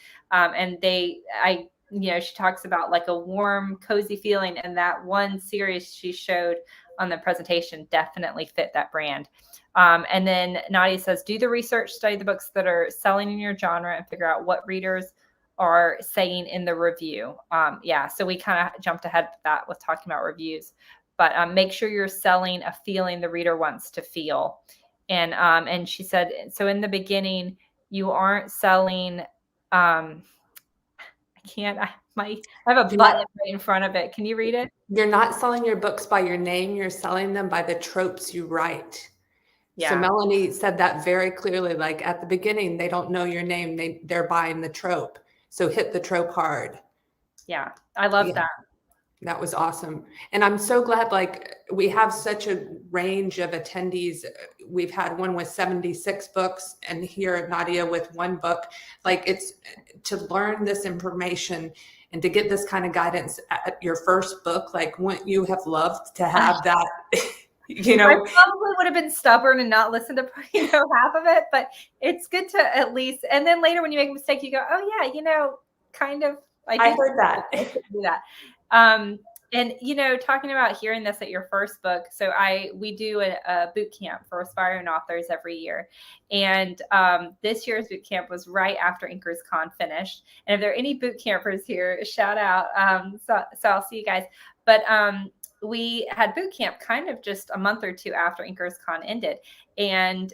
she talks about like a warm, cozy feeling. And that one series she showed on the presentation definitely fit that brand. And then Nadia says, do the research, study the books that are selling in your genre, and figure out what readers are saying in the review. So we kind of jumped ahead with that with talking about reviews. But make sure you're selling a feeling the reader wants to feel. And she said, so in the beginning, you aren't selling. I have a button right in front of it. Can you read it? You're not selling your books by your name. You're selling them by the tropes you write. Yeah. So Melanie said that very clearly. Like, at the beginning, they don't know your name. They're buying the trope. So hit the trope hard. Yeah, I love that. That was awesome. And I'm so glad, like, we have such a range of attendees. We've had one with 76 books and here Nadia with 1 book. Like, it's to learn this information and to get this kind of guidance at your first book. Like, wouldn't you have loved to have that? You know, I probably would have been stubborn and not listened to, half of it, but it's good to at least, and then later when you make a mistake, you go, oh yeah, kind of, I heard that. Do that. And, talking about hearing this at your first book. So we do a boot camp for aspiring authors every year. And this year's boot camp was right after Inkerscon finished. And if there are any boot campers here, shout out. So I'll see you guys. But we had boot camp kind of just a month or two after Inkerscon ended. And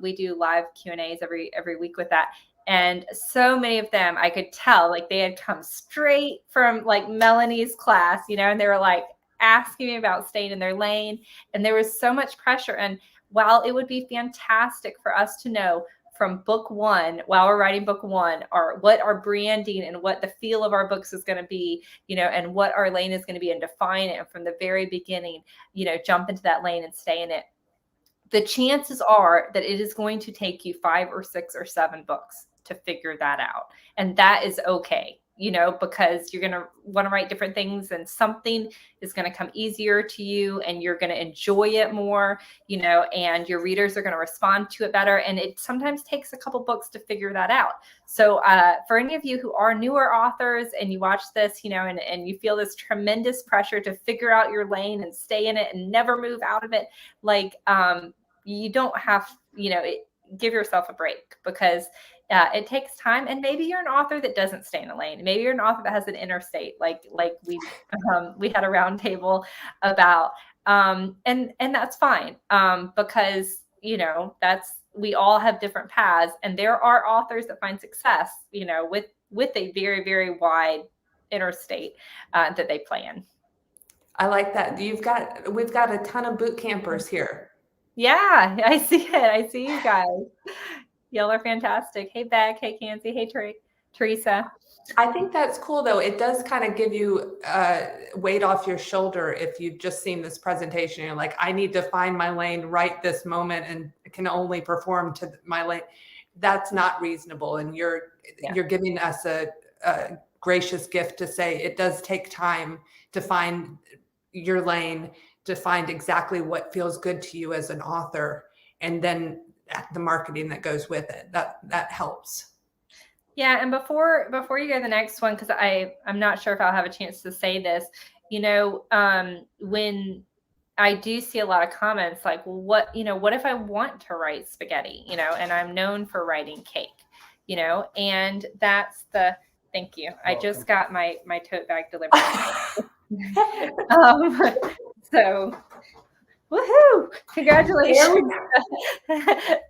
we do live Q&As every week with that. And so many of them, I could tell, like, they had come straight from like Melanie's class, and they were like asking me about staying in their lane. And there was so much pressure. And while it would be fantastic for us to know from book one, while we're writing book one, or what our branding and what the feel of our books is going to be, and what our lane is going to be, and define it, and from the very beginning, jump into that lane and stay in it. The chances are that it is going to take you 5 or 6 or 7 books to figure that out. And that is okay, because you're going to want to write different things, and something is going to come easier to you, and you're going to enjoy it more, and your readers are going to respond to it better. And it sometimes takes a couple books to figure that out. So for any of you who are newer authors and you watch this, and you feel this tremendous pressure to figure out your lane and stay in it and never move out of it, like you don't have, give yourself a break, because it takes time. And maybe you're an author that doesn't stay in the lane. Maybe you're an author that has an interstate, like we had a round table about, and that's fine, because we all have different paths, and there are authors that find success, with a very, very wide interstate that they play in. I like that. We've got a ton of boot campers here. Yeah, I see it. I see you guys. Y'all are fantastic. Hey, Beck. Hey, Kanzi. Hey, Teresa. I think that's cool, though. It does kind of give you weight off your shoulder if you've just seen this presentation. You're like, I need to find my lane right this moment and can only perform to my lane. That's not reasonable. And you're giving us a gracious gift to say it does take time to find your lane, to find exactly what feels good to you as an author, and then the marketing that goes with it. That helps. Yeah. And before you go to the next one, because I'm not sure if I'll have a chance to say this, when I do see a lot of comments like, well, what if I want to write spaghetti, and I'm known for writing cake, and that's thank you. I just got my tote bag delivered. So woohoo! Congratulations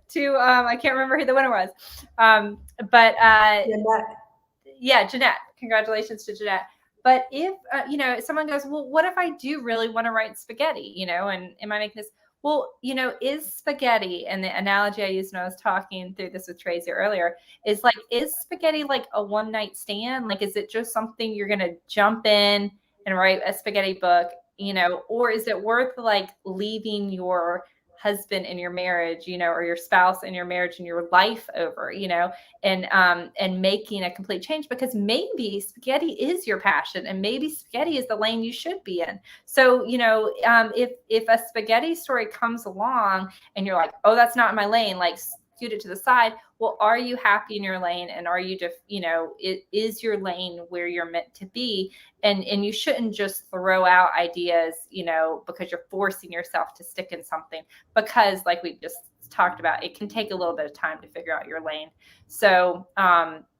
to I can't remember who the winner was, but Jeanette. Congratulations to Jeanette. But if someone goes, well, what if I do really want to write spaghetti, and am I making this? Well, is spaghetti, and the analogy I used when I was talking through this with Tracy earlier, is spaghetti like a one-night stand? Like, is it just something you're going to jump in and write a spaghetti book, or is it worth like leaving your husband in your marriage, or your spouse in your marriage and your life over, and making a complete change? Because maybe spaghetti is your passion, and maybe spaghetti is the lane you should be in. So, if a spaghetti story comes along and you're like, oh, that's not my lane, like scoot it to the side. Well, are you happy in your lane? And are you just, is your lane where you're meant to be? And you shouldn't just throw out ideas, because you're forcing yourself to stick in something, because like we just talked about, it can take a little bit of time to figure out your lane. So,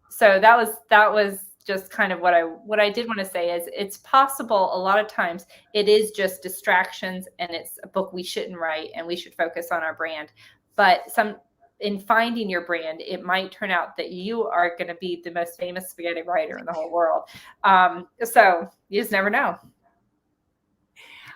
so that was just kind of what I did want to say is it's possible a lot of times it is just distractions, and it's a book we shouldn't write, and we should focus on our brand. But in finding your brand, it might turn out that you are going to be the most famous spaghetti writer in the whole world. So you just never know.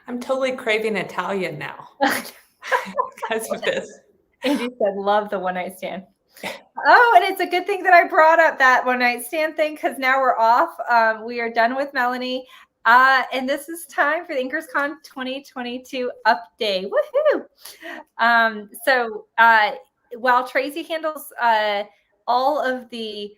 I'm totally craving Italian now because of this. Angie said, love the one-night stand. Oh, and it's a good thing that I brought up that one night stand thing, because now we're off. We are done with Melanie. And this is time for the Inkerscon 2022 update. Woohoo! So while Tracy handles all of the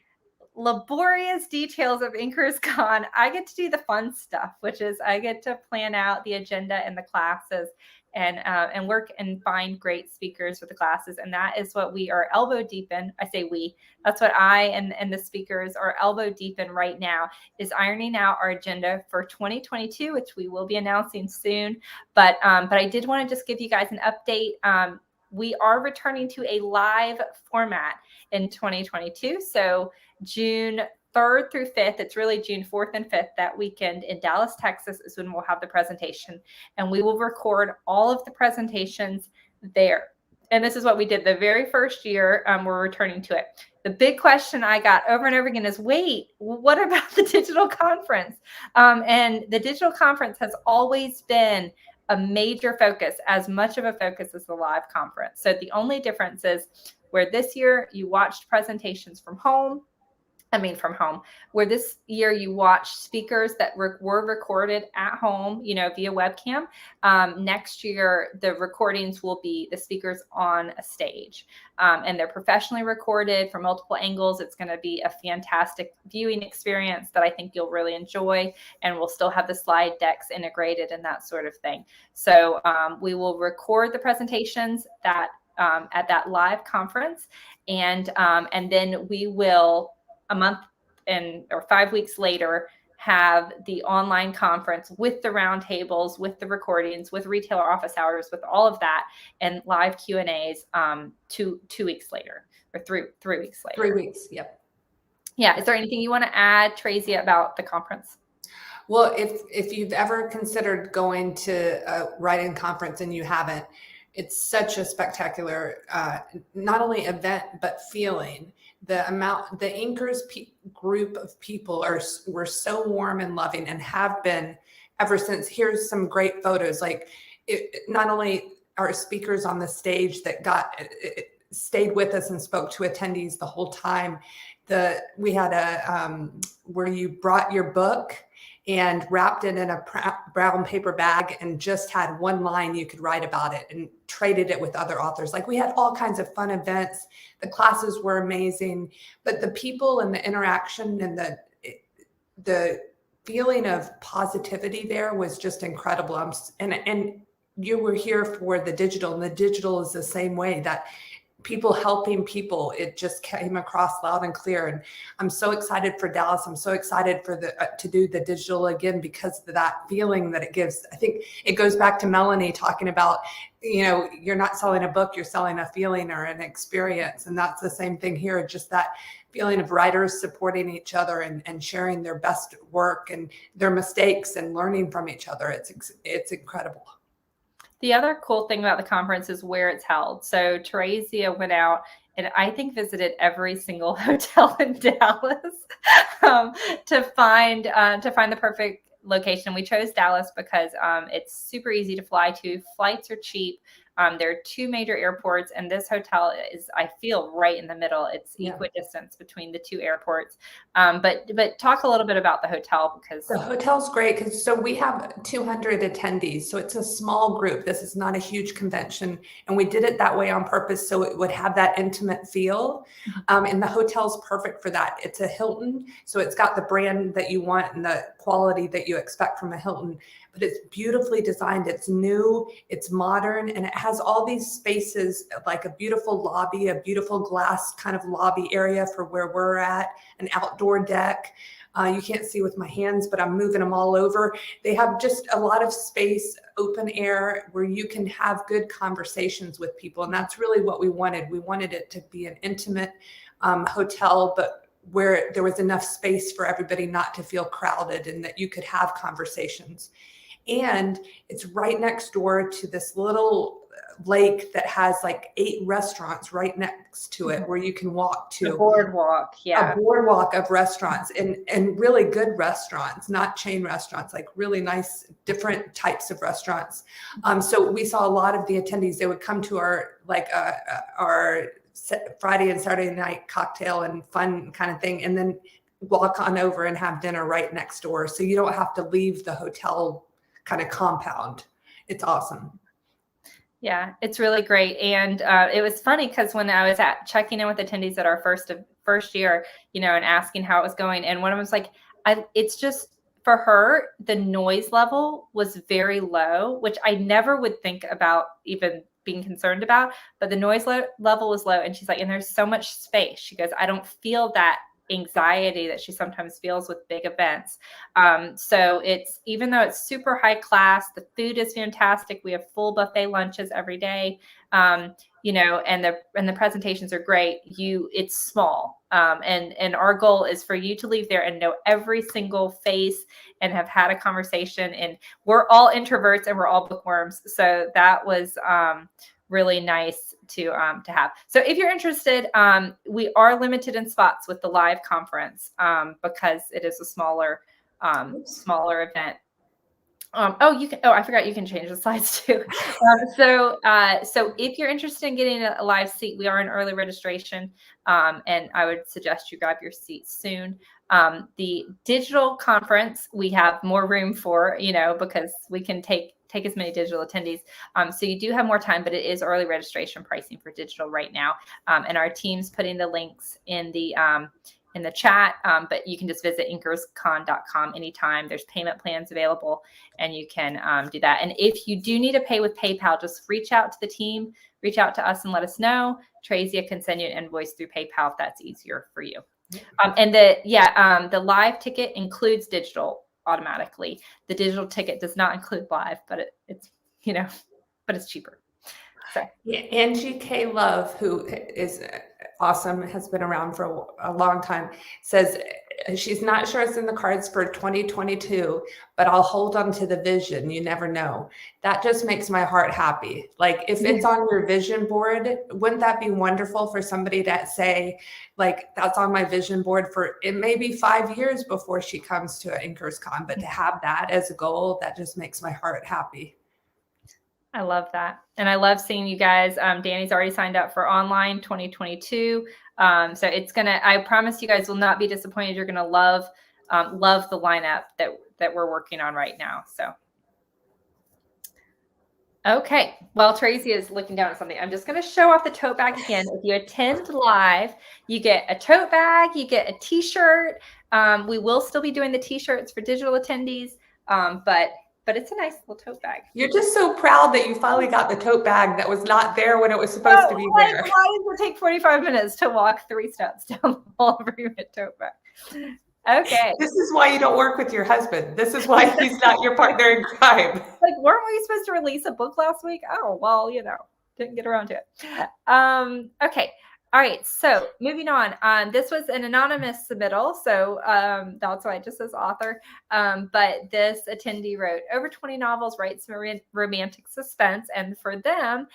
laborious details of Inkerscon, I get to do the fun stuff, which is I get to plan out the agenda and the classes and work and find great speakers for the classes. And that is what we are elbow deep in. I say we, that's what I and the speakers are elbow deep in right now, is ironing out our agenda for 2022, which we will be announcing soon. But I did want to just give you guys an update. We are returning to a live format in 2022. So June 3rd through 5th, it's really June 4th and 5th, that weekend in Dallas, Texas is when we'll have the presentation. And we will record all of the presentations there. And this is what we did the very first year we're returning to it. The big question I got over and over again is, wait, what about the digital conference? And the digital conference has always been a major focus, as much of a focus as the live conference. So the only difference is where this year you watched presentations from home, where this year you watched speakers that were recorded at home, via webcam. Next year, the recordings will be the speakers on a stage, and they're professionally recorded from multiple angles. It's going to be a fantastic viewing experience that I think you'll really enjoy, and we'll still have the slide decks integrated and that sort of thing. So we will record the presentations that at that live conference, and then we will, a month or 5 weeks later, have the online conference with the roundtables, with the recordings, with retailer office hours, with all of that, and live Q&As 2 weeks later, or 3 weeks later. 3 weeks, yep. Yeah. Is there anything you want to add, Tracy, about the conference? Well, if you've ever considered going to a writing conference and you haven't, it's such a spectacular, not only event, but feeling. The Inkers group of people were so warm and loving, and have been ever since. Here's some great photos. Like, not only our speakers on the stage that stayed with us and spoke to attendees the whole time. We had a where you brought your book and wrapped it in a brown paper bag and just had one line you could write about it, and traded it with other authors. Like, we had all kinds of fun events. The classes were amazing, but the people and the interaction and the feeling of positivity there was just incredible. And you were here for the digital, and the digital is the same way, that people helping people, it just came across loud and clear. And I'm so excited for Dallas. I'm so excited for to do the digital again, because of that feeling that it gives. I think it goes back to Melanie talking about, you're not selling a book, you're selling a feeling or an experience. And that's the same thing here, just that feeling of writers supporting each other and sharing their best work and their mistakes and learning from each other. It's incredible. The other cool thing about the conference is where it's held. So Teresia went out and I think visited every single hotel in Dallas to find the perfect location. We chose Dallas because it's super easy to fly to. Flights are cheap. There are 2 major airports, and this hotel is, I feel, right in the middle. It's equidistant between the 2 airports. But talk a little bit about the hotel, because the hotel's great. So we have 200 attendees, so it's a small group. This is not a huge convention, and we did it that way on purpose so it would have that intimate feel. And the hotel's perfect for that. It's a Hilton, so it's got the brand that you want and the quality that you expect from a Hilton. But it's beautifully designed. It's new, it's modern, and it has all these spaces, like a beautiful lobby, a beautiful glass kind of lobby area for where we're at, an outdoor deck. You can't see with my hands, but I'm moving them all over. They have just a lot of space, open air, where you can have good conversations with people. And that's really what we wanted. We wanted it to be an intimate hotel, but where there was enough space for everybody not to feel crowded, and that you could have conversations. And it's right next door to this little lake that has like 8 restaurants right next to it, where you can walk to. A boardwalk, yeah. A boardwalk of restaurants, and really good restaurants, not chain restaurants, like really nice, different types of restaurants. So we saw a lot of the attendees, they would come to our Friday and Saturday night cocktail and fun kind of thing, and then walk on over and have dinner right next door. So you don't have to leave the hotel kind of compound. It's awesome. Yeah, it's really great. And it was funny because when I was checking in with attendees at our first year, and asking how it was going, and one of them was like, it's just, for her, the noise level was very low, which I never would think about even being concerned about, but the noise level was low. And she's like, and there's so much space. She goes, I don't feel that anxiety that she sometimes feels with big events. So it's, even though it's super high class, the food is fantastic. We have full buffet lunches every day. And the presentations are great. It's small. And our goal is for you to leave there and know every single face and have had a conversation. And we're all introverts and we're all bookworms. So that was really nice to have. So if you're interested, we are limited in spots with the live conference because it is a smaller event. I forgot you can change the slides too. So if you're interested in getting a live seat, we are in early registration, and I would suggest you grab your seat soon. The digital conference, we have more room for, because we can take as many digital attendees. So you do have more time, but it is early registration pricing for digital right now. And our team's putting the links in the chat, but you can just visit Inkerscon.com anytime. There's payment plans available, and you can do that. And if you do need to pay with PayPal, just reach out to the team, reach out to us and let us know. Tracy can send you an invoice through PayPal if that's easier for you. And the live ticket includes digital automatically. The digital ticket does not include live, but it's cheaper. So yeah, Angie K. Love, who is awesome, has been around for a long time, says she's not sure it's in the cards for 2022, but I'll hold on to the vision. You never know. That just makes my heart happy. Like, if it's on your vision board, wouldn't that be wonderful for somebody to say, like, that's on my vision board for, it may be 5 years before she comes to Inkerscon, but to have that as a goal, that just makes my heart happy. I love that. And I love seeing you guys. Danny's already signed up for online 2022. So it's I promise you guys will not be disappointed. You're going to love the lineup that we're working on right now. So, okay. While Tracy is looking down at something, I'm just going to show off the tote bag again. If you attend live, you get a tote bag, you get a t-shirt. We will still be doing the t-shirts for digital attendees. But it's a nice little tote bag. You're just so proud that you finally got the tote bag that was not there when it was supposed to be there. Why does it take 45 minutes to walk 3 steps down the hall of your tote bag? Okay. This is why you don't work with your husband. This is why he's not your partner in crime. Like, weren't we supposed to release a book last week? Oh, well, didn't get around to it. Okay. All right, so moving on. This was an anonymous submittal, so that's why it just says author. But this attendee wrote over 20 novels, writes romantic suspense, and for them,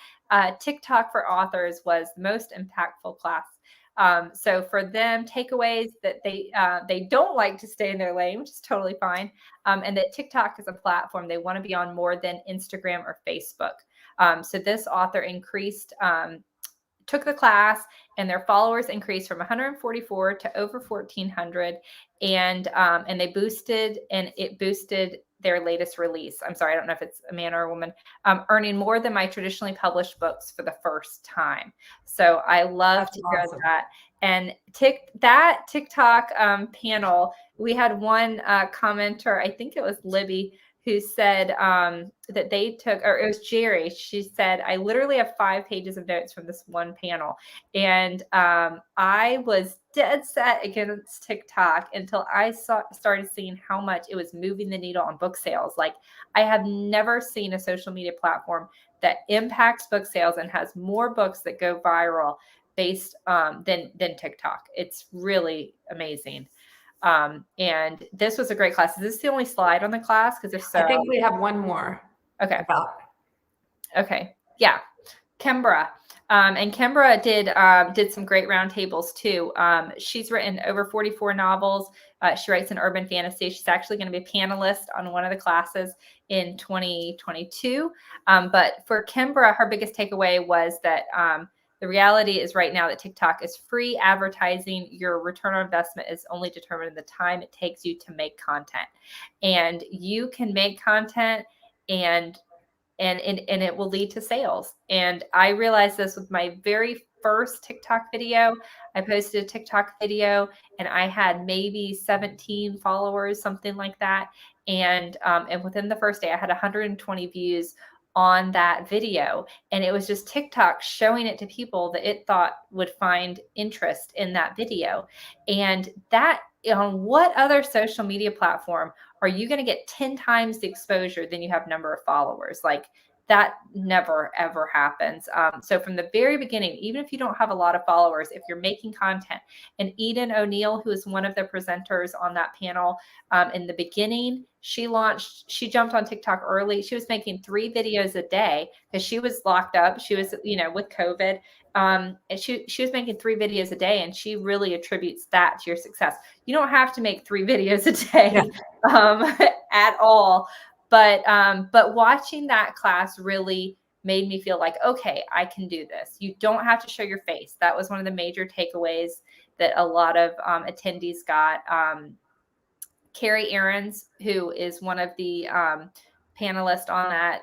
TikTok for authors was the most impactful class. So for them, takeaways that they don't like to stay in their lane, which is totally fine, and that TikTok is a platform they want to be on more than Instagram or Facebook. So this author took the class, and their followers increased from 144 to over 1,400, and it boosted their latest release. I'm sorry, I don't know if it's a man or a woman, earning more than my traditionally published books for the first time. So I love to hear that. And that TikTok panel, we had one commenter, I think it was Libby, who said that they took, or it was Jerry. She said, I literally have 5 pages of notes from this one panel. And I was dead set against TikTok until I started seeing how much it was moving the needle on book sales. Like, I have never seen a social media platform that impacts book sales and has more books that go viral based than TikTok. It's really amazing. And this was a great class. Is this the only slide on the class? Because if so, I think we have one more. Okay. Okay. Yeah. Kimbra. And Kimbra did some great roundtables too. She's written over 44 novels. She writes in urban fantasy. She's actually going to be a panelist on one of the classes in 2022. But for Kimbra, her biggest takeaway was that The reality is right now that TikTok is free advertising. Your return on investment is only determined in the time it takes you to make content. And you can make content and it will lead to sales. And I realized this with my very first TikTok video. I posted a TikTok video and I had maybe 17 followers, something like that. And within the first day, I had 120 views on that video. And it was just TikTok showing it to people that it thought would find interest in that video. And that, on what other social media platform are you going to get 10 times the exposure than you have number of followers? Like, that never, ever happens. So from the very beginning, even if you don't have a lot of followers, if you're making content, and Eden O'Neill, who is one of the presenters on that panel, in the beginning, she jumped on TikTok early. She was making 3 videos a day because she was locked up. She was, with COVID. And she was making 3 videos a day, and she really attributes that to your success. You don't have to make 3 videos a day at all. But watching that class really made me feel like, okay, I can do this. You don't have to show your face. That was one of the major takeaways that a lot of attendees got. Carrie Aarons, who is one of the panelists on that,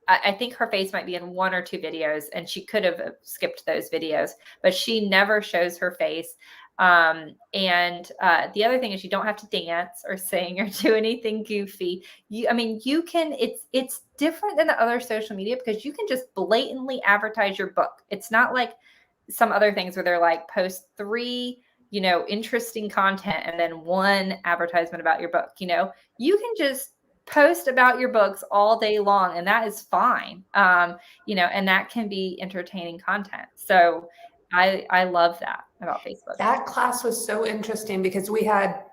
I think her face might be in 1 or 2 videos, and she could have skipped those videos, but she never shows her face. The other thing is, you don't have to dance or sing or do anything goofy. You can, it's different than the other social media because you can just blatantly advertise your book. It's not like some other things where they're like, post 3, interesting content and then 1 advertisement about your book. You can just post about your books all day long, and that is fine. And that can be entertaining content. So I love that about Facebook. That class was so interesting because we had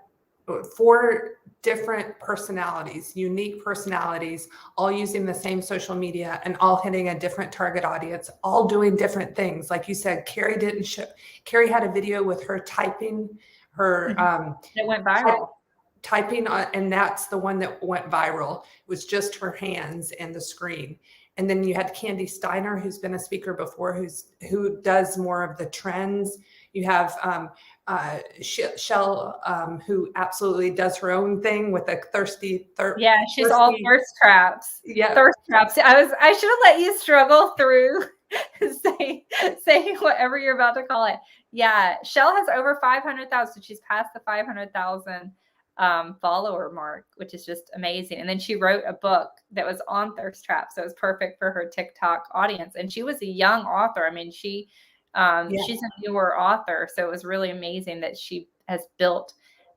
4 different personalities, unique personalities, all using the same social media and all hitting a different target audience, all doing different things. Like you said, Carrie had a video with her typing her, it went viral. Typing on, and that's the one that went viral. It was just her hands and the screen. And then you had Candy Steiner, who's been a speaker before, who does more of the trends. You have Shell, who absolutely does her own thing with a thirsty. She's all thirst traps. Yeah, thirst traps. I should have let you struggle through saying whatever you're about to call it. Yeah, Shell has over 500,000. So she's past the 500,000 follower mark, which is just amazing. And then she wrote a book that was on thirst traps, so it was perfect for her TikTok audience. And she was a young author. She's a newer author, so it was really amazing that she has built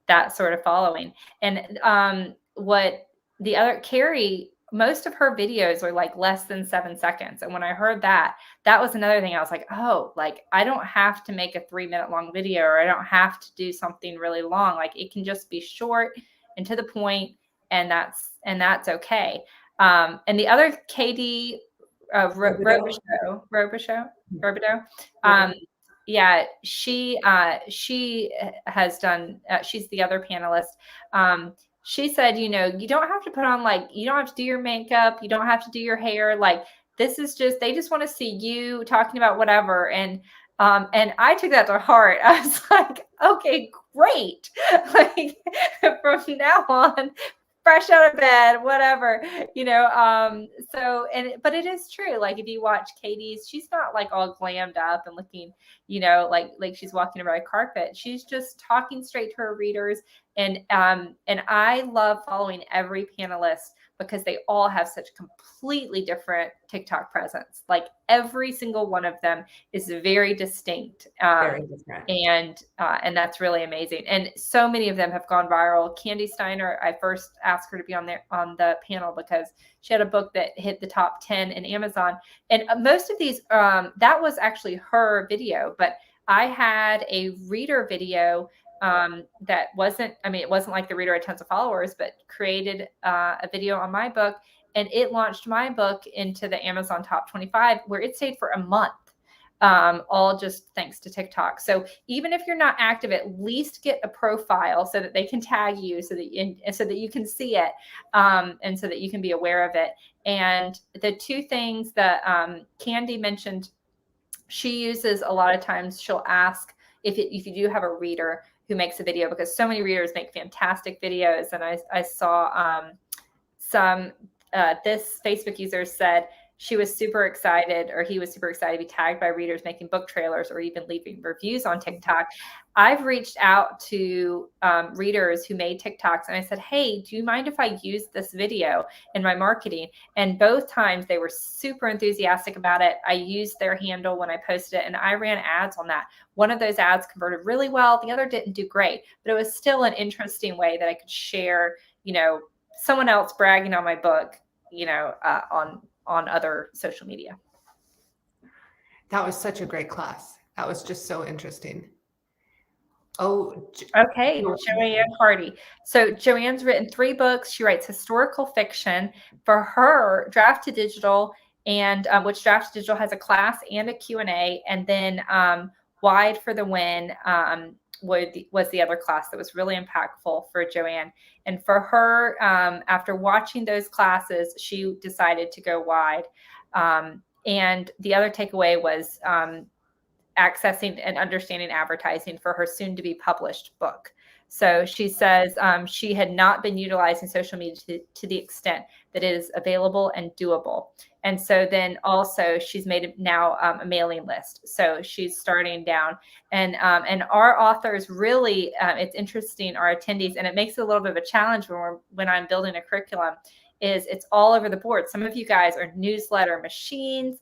that sort of following. And Carrie, most of her videos are like less than 7 seconds. And when I heard that was another thing. I was like, oh, like, I don't have to make a 3-minute long video, or I don't have to do something really long. Like, it can just be short and to the point, and that's okay. And the other KD Robichaux, she has done. She's the other panelist. She said, you don't have to put on, like, you don't have to do your makeup, you don't have to do your hair. Like, this is just, they just want to see you talking about whatever. And I took that to heart. I was like, okay, great. Like, from now on, fresh out of bed, whatever, but it is true. Like, if you watch Katie's, she's not like all glammed up and looking, like she's walking around a carpet. She's just talking straight to her readers. And I love following every panelist because they all have such completely different TikTok presence. Like, every single one of them is very distinct. Very different. And that's really amazing. And so many of them have gone viral. Candy Steiner, I first asked her to be on the panel because she had a book that hit the top 10 in Amazon. And most of these, that was actually her video, but I had a reader video that wasn't, it wasn't like the reader had tons of followers, but created a video on my book, and it launched my book into the Amazon top 25, where it stayed for a month, all just thanks to TikTok. So even if you're not active, at least get a profile so that they can tag you, so that you can see it, and so that you can be aware of it. And the 2 things that Candy mentioned she uses a lot of times, she'll ask if you do have a reader who makes a video, because so many readers make fantastic videos. And I saw this Facebook user said she was super excited, or he was super excited to be tagged by readers making book trailers or even leaving reviews on TikTok. I've reached out to readers who made TikToks, and I said, hey, do you mind if I use this video in my marketing? And both times they were super enthusiastic about it. I used their handle when I posted it, and I ran ads on that. One of those ads converted really well. The other didn't do great, but it was still an interesting way that I could share, someone else bragging on my book, on other social media. That was such a great class. That was just so interesting. Oh, okay. Joanne Hardy. So Joanne's written 3 books. She writes historical fiction. For her, Draft to Digital, and which Draft to Digital has a class and a Q&A, and then Wide for the Win was the other class that was really impactful for Joanne. And for her, after watching those classes, she decided to go wide. And the other takeaway was accessing and understanding advertising for her soon to be published book. So she says she had not been utilizing social media to the extent that it is available and doable. And so then also she's made now a mailing list. So she's starting down, and our authors really, it's interesting, our attendees, and it makes it a little bit of a challenge when I'm building a curriculum, is it's all over the board. Some of you guys are newsletter machines.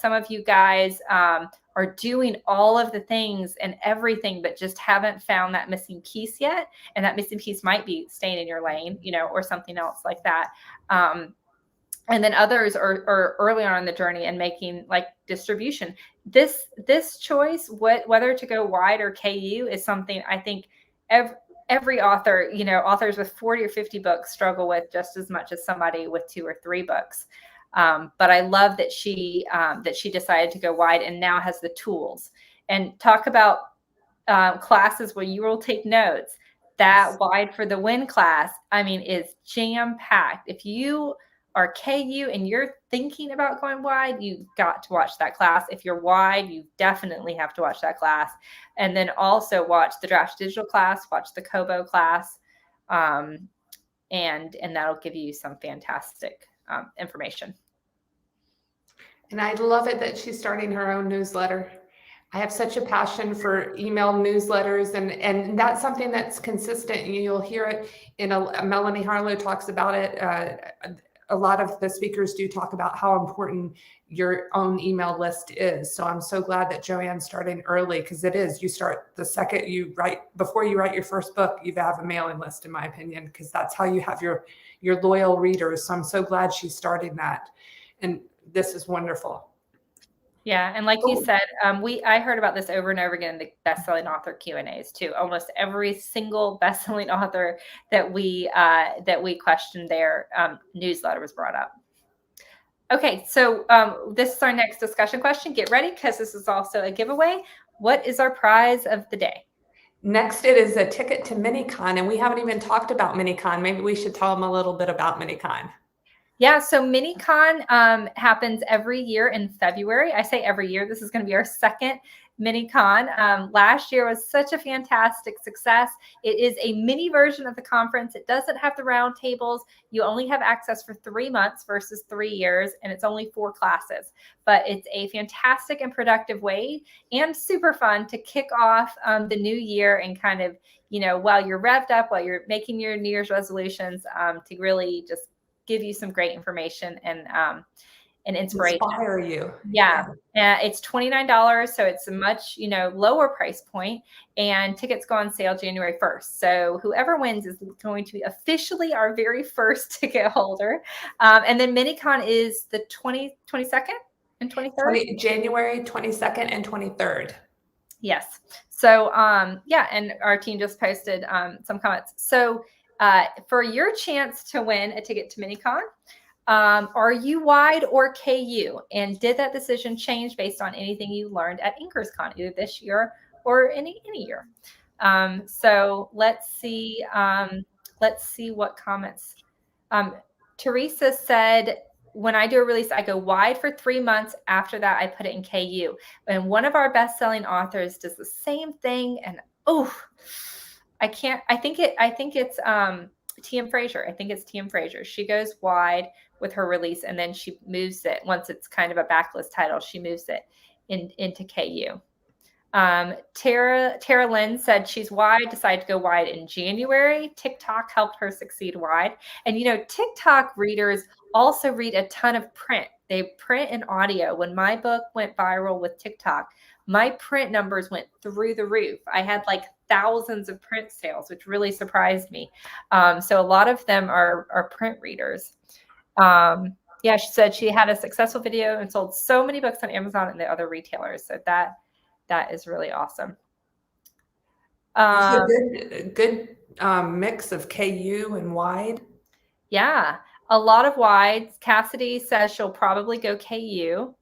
Some of you guys are doing all of the things and everything, but just haven't found that missing piece yet. And that missing piece might be staying in your lane, or something else like that. And then others are early on in the journey and making like distribution. This choice, whether to go wide or KU, is something I think every author, authors with 40 or 50 books struggle with just as much as somebody with 2 or 3 books. But I love that she decided to go wide and now has the tools. And talk about classes where you will take notes. That Wide for the Win class, is jam-packed. If you are KU and you're thinking about going wide, you've got to watch that class. If you're wide, you definitely have to watch that class. And then also watch the Draft Digital class, watch the Kobo class, and that'll give you some fantastic information. And I love it that she's starting her own newsletter. I have such a passion for email newsletters, and that's something that's consistent. You'll hear it in Melanie Harlow talks about it. A lot of the speakers do talk about how important your own email list is. So I'm so glad that Joanne's starting early, because it is. You start the second you write, before you write your first book, you have a mailing list, in my opinion, because that's how you have your loyal readers. So I'm so glad she's starting that. And this is wonderful. Yeah, and like you said, I heard about this over and over again in the best-selling author Q&As too. Almost every single best-selling author that we questioned, their newsletter was brought up. Okay, so this is our next discussion question. Get ready, because this is also a giveaway. What is our prize of the day? Next, it is a ticket to MiniCon, and we haven't even talked about MiniCon. Maybe we should tell them a little bit about MiniCon. Yeah, so MiniCon happens every year in February. I say every year. This is going to be our second MiniCon. Last year was such a fantastic success. It is a mini version of the conference. It doesn't have the round tables. You only have access for 3 months versus 3 years, and it's only 4 classes. But it's a fantastic and productive way, and super fun to kick off the new year, and kind of, while you're revved up, while you're making your New Year's resolutions, to really just give you some great information and inspiration. Inspire you. Yeah. It's $29. So it's a much, lower price point, and tickets go on sale January 1st. So whoever wins is going to be officially our very first ticket holder. And then MiniCon is the 22nd and 23rd? January 22nd and 23rd. Yes. So, and our team just posted some comments. So, for your chance to win a ticket to MiniCon, are you wide or KU? And did that decision change based on anything you learned at Inkerscon, either this year or any year? So let's see what comments. Teresa said, when I do a release, I go wide for 3 months. After that, I put it in KU. And one of our best-selling authors does the same thing. And I think it's T.M. Fraser. I think it's T.M. Fraser. She goes wide with her release, and then she moves it. Once it's kind of a backlist title, she moves it into KU. Tara Lynn said she's wide, decided to go wide in January. TikTok helped her succeed wide. And, TikTok readers also read a ton of print. They print and audio. When my book went viral with TikTok, my print numbers went through the roof. I had like thousands of print sales, which really surprised me. So a lot of them are print readers. Yeah, she said she had a successful video and sold so many books on Amazon and the other retailers. So that is really awesome. Good mix of KU and wide. Yeah, a lot of wides. Cassidy says she'll probably go KU.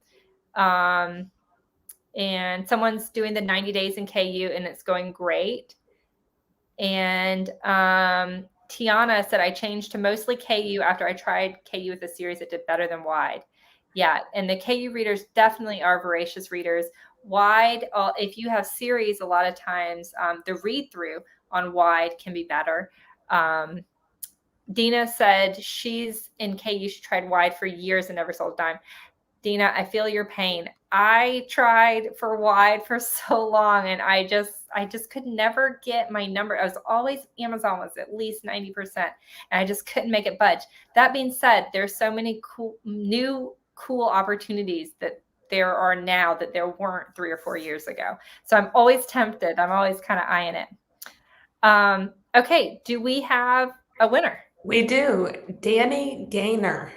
And someone's doing the 90 days in KU and it's going great. And Tiana said, I changed to mostly KU after I tried KU with a series that did better than wide. Yeah, and the KU readers definitely are voracious readers. Wide, if you have series, a lot of times the read-through on wide can be better. Dina said she's in KU. She tried wide for years and never sold a dime. Dina, I feel your pain. I tried for wide for so long, and I just could never get my number. I was always, Amazon was at least 90%, and I just couldn't make it budge. That being said, there's so many cool opportunities that there are now that there weren't 3 or 4 years ago. So I'm always tempted. I'm always kind of eyeing it. Okay, do we have a winner? We do. Danny Gaynor.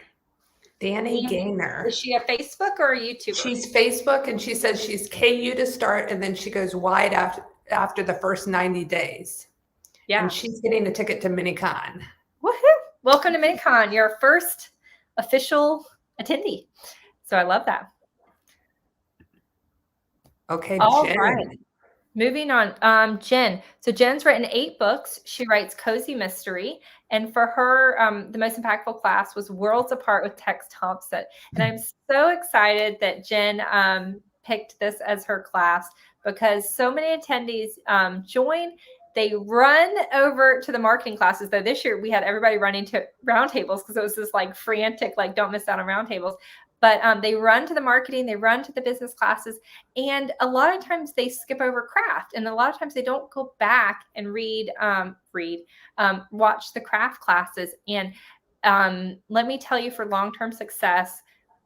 Danny Gaynor. Is she a Facebook or a YouTuber? She's Facebook, and she says she's KU to start, and then she goes wide after the first 90 days. Yeah. And she's getting a ticket to MiniCon. Woohoo! Welcome to MiniCon. You're our first official attendee. So I love that. Okay, all Jen. Right. Moving on, Jen. So Jen's written 8 books. She writes cozy mystery. And for her, the most impactful class was Worlds Apart with Tex Thompson. And I'm so excited that Jen picked this as her class because so many attendees join. They run over to the marketing classes. Though this year we had everybody running to roundtables because it was this like frantic, like don't miss out on roundtables. But they run to the marketing, they run to the business classes, and a lot of times they skip over craft, and a lot of times they don't go back and watch the craft classes. And let me tell you, for long-term success,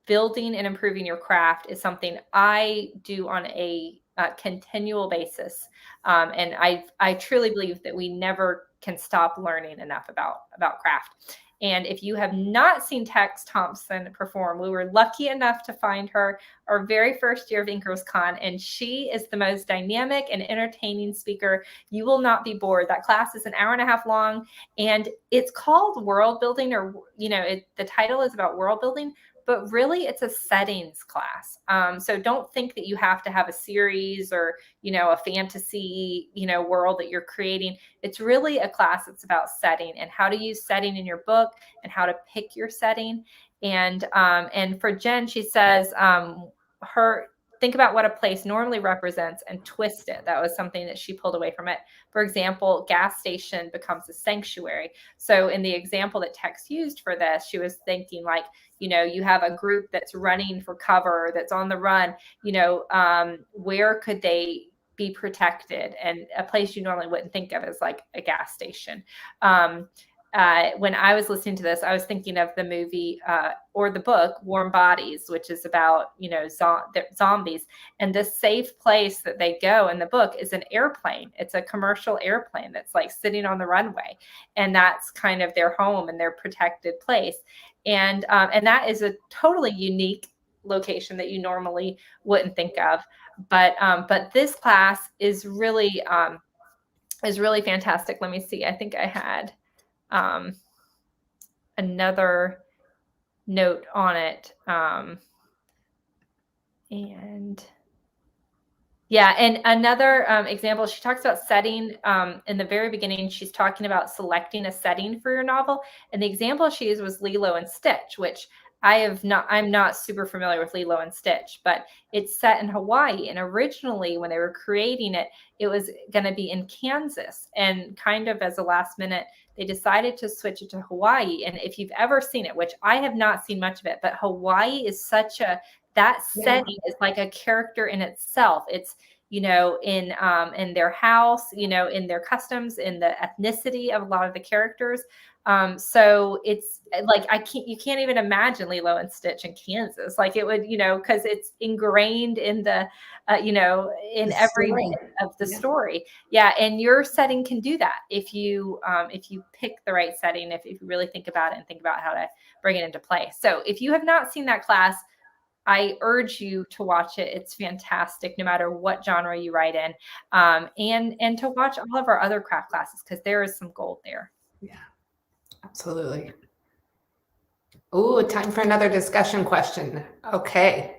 building and improving your craft is something I do on a continual basis, and I truly believe that we never can stop learning enough about craft. And if you have not seen Tex Thompson perform, we were lucky enough to find her our very first year of Inkerscon, and she is the most dynamic and entertaining speaker. You will not be bored. That class is an hour and a half long, and it's called World Building, or the title is about world building, but really it's a settings class. So don't think that you have to have a series or, a fantasy, world that you're creating. It's really a class that's about setting and how to use setting in your book and how to pick your setting. And for Jen, she says, think about what a place normally represents and twist it. That was something that she pulled away from it. For example, gas station becomes a sanctuary. So in the example that Tex used for this, she was thinking like, you have a group that's running for cover, that's on the run, where could they be protected? And a place you normally wouldn't think of as like a gas station. When I was listening to this, I was thinking of the movie or the book Warm Bodies, which is about, zombies. And the safe place that they go in the book is an airplane. It's a commercial airplane that's like sitting on the runway. And that's kind of their home and their protected place. And that is a totally unique location that you normally wouldn't think of. But this class is really fantastic. Let me see. I think I had another note on it. And another example, she talks about setting in the very beginning. She's talking about selecting a setting for your novel. And the example she used was Lilo and Stitch, which I'm not super familiar with Lilo and Stitch, but it's set in Hawaii. And originally when they were creating it, it was going to be in Kansas, and kind of as a last minute, they decided to switch it to Hawaii. And if you've ever seen it, which I have not seen much of it, but Hawaii is that setting is like a character in itself. It's, in their house, in their customs, in the ethnicity of a lot of the characters. So it's like, you can't even imagine Lilo and Stitch in Kansas. Like it would, because it's ingrained in the, in every bit of the story. Yeah. And your setting can do that if you pick the right setting, if you really think about it and think about how to bring it into play. So if you have not seen that class, I urge you to watch it. It's fantastic, no matter what genre you write in, and to watch all of our other craft classes, because there is some gold there. Yeah, absolutely. Oh, time for another discussion question. Okay.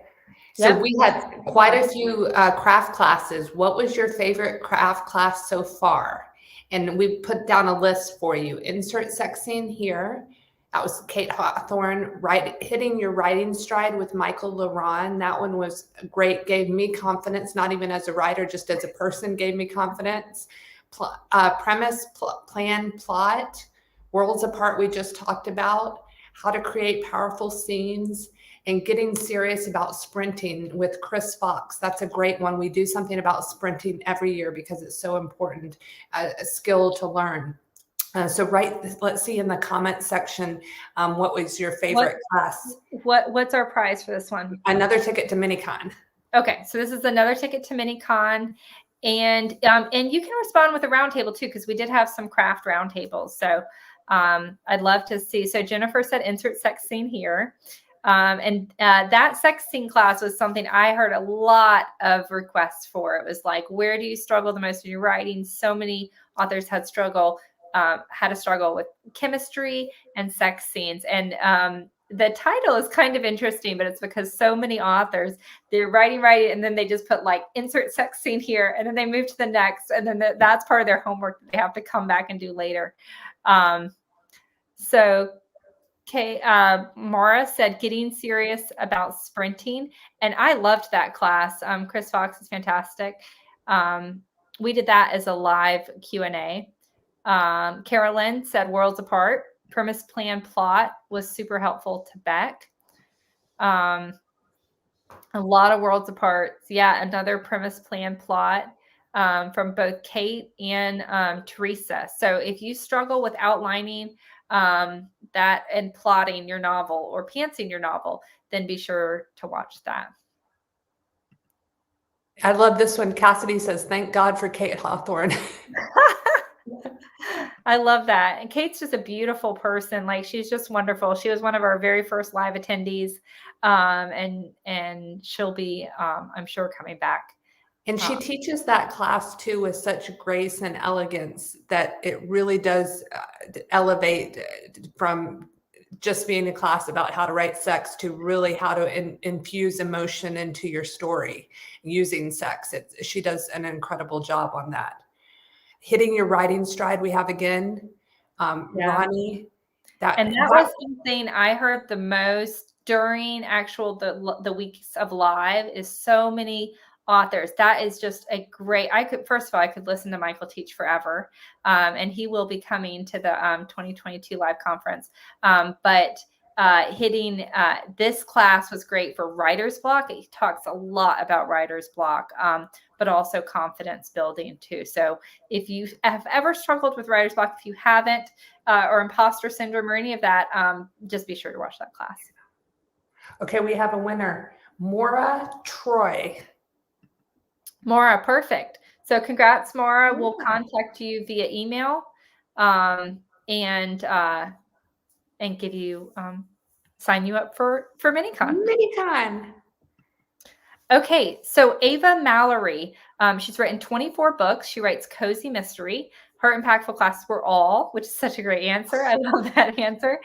So we had quite a few craft classes. What was your favorite craft class so far? And we put down a list for you. Insert sex scene here. That was Kate Hawthorne, hitting your writing stride with Michael Laron. That one was great. Gave me confidence, not even as a writer, just as a person, gave me confidence. Premise, plan, plot. Worlds Apart, we just talked about. How to create powerful scenes. And Getting Serious About Sprinting with Chris Fox. That's a great one. We do something about sprinting every year because it's so important, a skill to learn. So let's see in the comment section, what was your favorite class? What's our prize for this one? Another ticket to MiniCon. Okay, so this is another ticket to MiniCon. And you can respond with a roundtable too, because we did have some craft roundtables. So I'd love to see. So Jennifer said insert sex scene here. That sex scene class was something I heard a lot of requests for. It was like, where do you struggle the most in your writing? So many authors had to struggle with chemistry and sex scenes. And the title is kind of interesting, but it's because so many authors, they're writing, and then they just put like insert sex scene here, and then they move to the next, and then that's part of their homework that they have to come back and do later. Okay, Mara said Getting Serious About Sprinting, and I loved that class. Chris Fox is fantastic. We did that as a live Q&A. Carolyn said Worlds Apart. Premise, plan, plot was super helpful to Beck. A lot of Worlds Apart. Yeah, another premise, plan, plot from both Kate and Teresa. So if you struggle with outlining that and plotting your novel or pantsing your novel, then be sure to watch that. I love this one. Cassidy says, thank God for Kate Hawthorne. I love that. And Kate's just a beautiful person. Like, she's just wonderful. She was one of our very first live attendees. And she'll be, I'm sure, coming back. And she teaches that class too with such grace and elegance that it really does elevate from just being a class about how to write sex to really how to infuse emotion into your story using sex. She does an incredible job on that. Hitting your writing stride, we have again, Ronnie. That was something I heard the most during the weeks of live, is so many authors. That is just a great, I could listen to Michael teach forever. And he will be coming to the 2022 live conference. But hitting this class was great for writer's block. He talks a lot about writer's block, but also confidence building too. So if you have ever struggled with writer's block, if you haven't, or imposter syndrome or any of that, just be sure to watch that class. Okay, we have a winner, Maura Troy. Maura, perfect. So congrats, Maura. We'll contact you via email and give you sign you up for MiniCon. MiniCon. Okay, so Ava Mallory, she's written 24 books. She writes cozy mystery. Her impactful classes were all, which is such a great answer. I love that answer.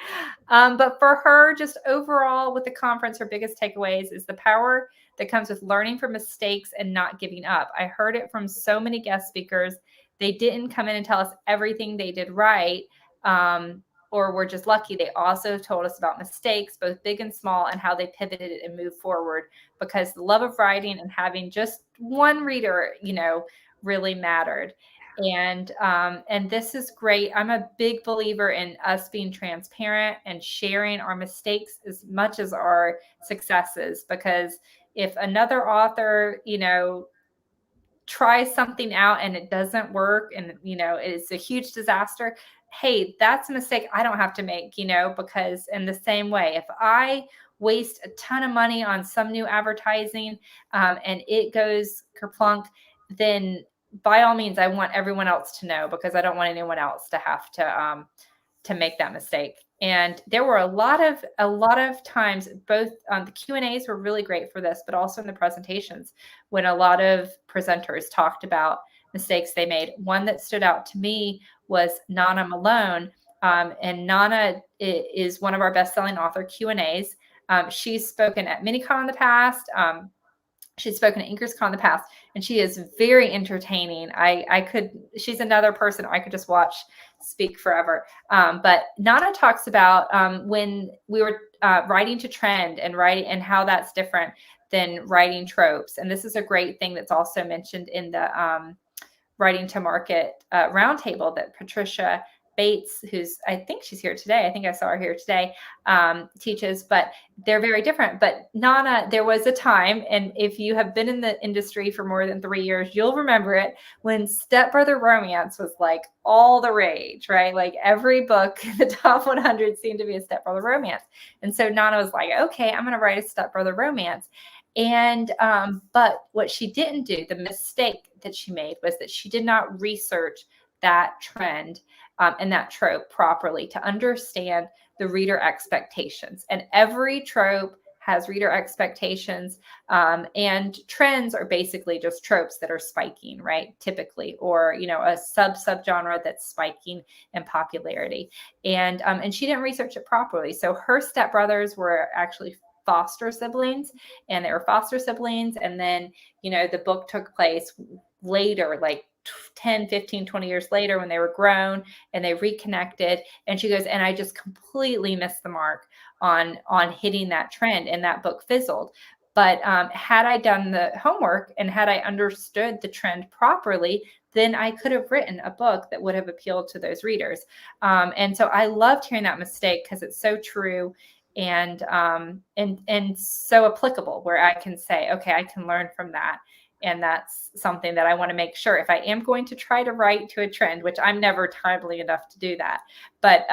But for her, just overall with the conference, her biggest takeaways is the power that comes with learning from mistakes and not giving up. I heard it from so many guest speakers. They didn't come in and tell us everything they did right. or we're just lucky, they also told us about mistakes, both big and small, and how they pivoted and moved forward, because the love of writing and having just one reader, really mattered. And this is great. I'm a big believer in us being transparent and sharing our mistakes as much as our successes, because if another author, try something out and it doesn't work, and it's a huge disaster, hey, that's a mistake I don't have to make, because in the same way, if I waste a ton of money on some new advertising, and it goes kerplunk, then by all means I want everyone else to know, because I don't want anyone else to have to make that mistake. And there were a lot of times, both the Q&As were really great for this, but also in the presentations, when a lot of presenters talked about mistakes they made. One that stood out to me was Nana Malone. And Nana is one of our best-selling author Q&As. She's spoken at Minicon in the past. She's spoken at Inkerscon in the past, and she is very entertaining. She's another person I could just watch speak forever. But Nana talks about when we were writing to trend and writing, and how that's different than writing tropes. And this is a great thing that's also mentioned in the writing to market roundtable that Patricia Bates, I think she's here today, I think I saw her here today, teaches, but they're very different. But Nana, there was a time, and if you have been in the industry for more than 3 years, you'll remember it, when stepbrother romance was like all the rage, right? Like every book in the top 100 seemed to be a stepbrother romance. And so Nana was like, okay, I'm going to write a stepbrother romance. And but what she didn't do, the mistake that she made, was that she did not research that trend and that trope properly to understand the reader expectations. And every trope has reader expectations, and trends are basically just tropes that are spiking, right? Typically, or a subgenre that's spiking in popularity. And she didn't research it properly. So her stepbrothers were actually foster siblings, and they were foster siblings. And then, the book took place later, like 10, 15, 20 years later, when they were grown and they reconnected. And she goes, and I just completely missed the mark on hitting that trend, and that book fizzled. But had I done the homework and had I understood the trend properly, then I could have written a book that would have appealed to those readers. And so I loved hearing that mistake, because it's so true and so applicable, where I can say, okay, I can learn from that. And that's something that I want to make sure, if I am going to try to write to a trend, which I'm never timely enough to do that, but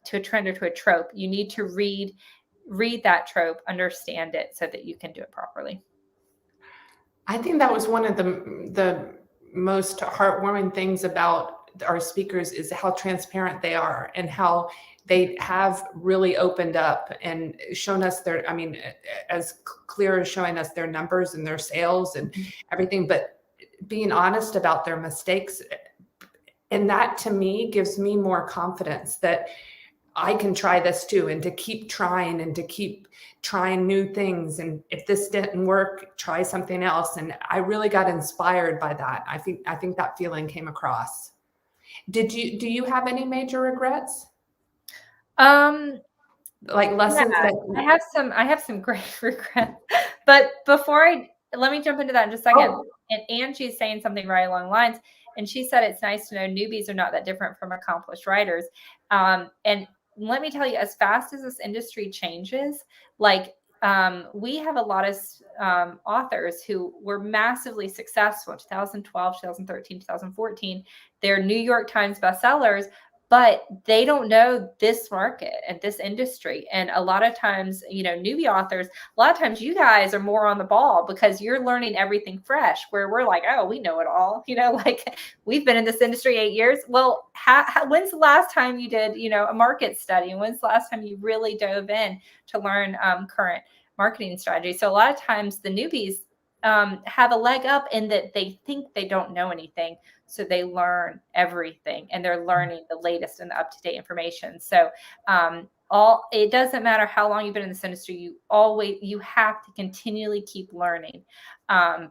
to a trend or to a trope, you need to read that trope, understand it, so that you can do it properly. I think that was one of the most heartwarming things about our speakers, is how transparent they are, and how they have really opened up and shown us as clear as showing us their numbers and their sales and everything, but being honest about their mistakes. And that, to me, gives me more confidence that I can try this too, and to keep trying, and to keep trying new things. And if this didn't work, try something else. And I really got inspired by that. I think that feeling came across. Do you have any major regrets? Like lessons yeah, that I have some great regrets. But let me jump into that in just a second. Oh. And Angie's saying something right along the lines. And she said, it's nice to know newbies are not that different from accomplished writers. And let me tell you, as fast as this industry changes, like we have a lot of authors who were massively successful in 2012, 2013, 2014. They're New York Times bestsellers, but they don't know this market and this industry. And a lot of times, newbie authors, a lot of times you guys are more on the ball, because you're learning everything fresh, where we're like, oh, we know it all. Like we've been in this industry 8 years. Well, when's the last time you did, a market study? And when's the last time you really dove in to learn current marketing strategy? So a lot of times the newbies have a leg up in that they think they don't know anything. So they learn everything, and they're learning the latest and the up-to-date information. So it doesn't matter how long you've been in this industry, you have to continually keep learning,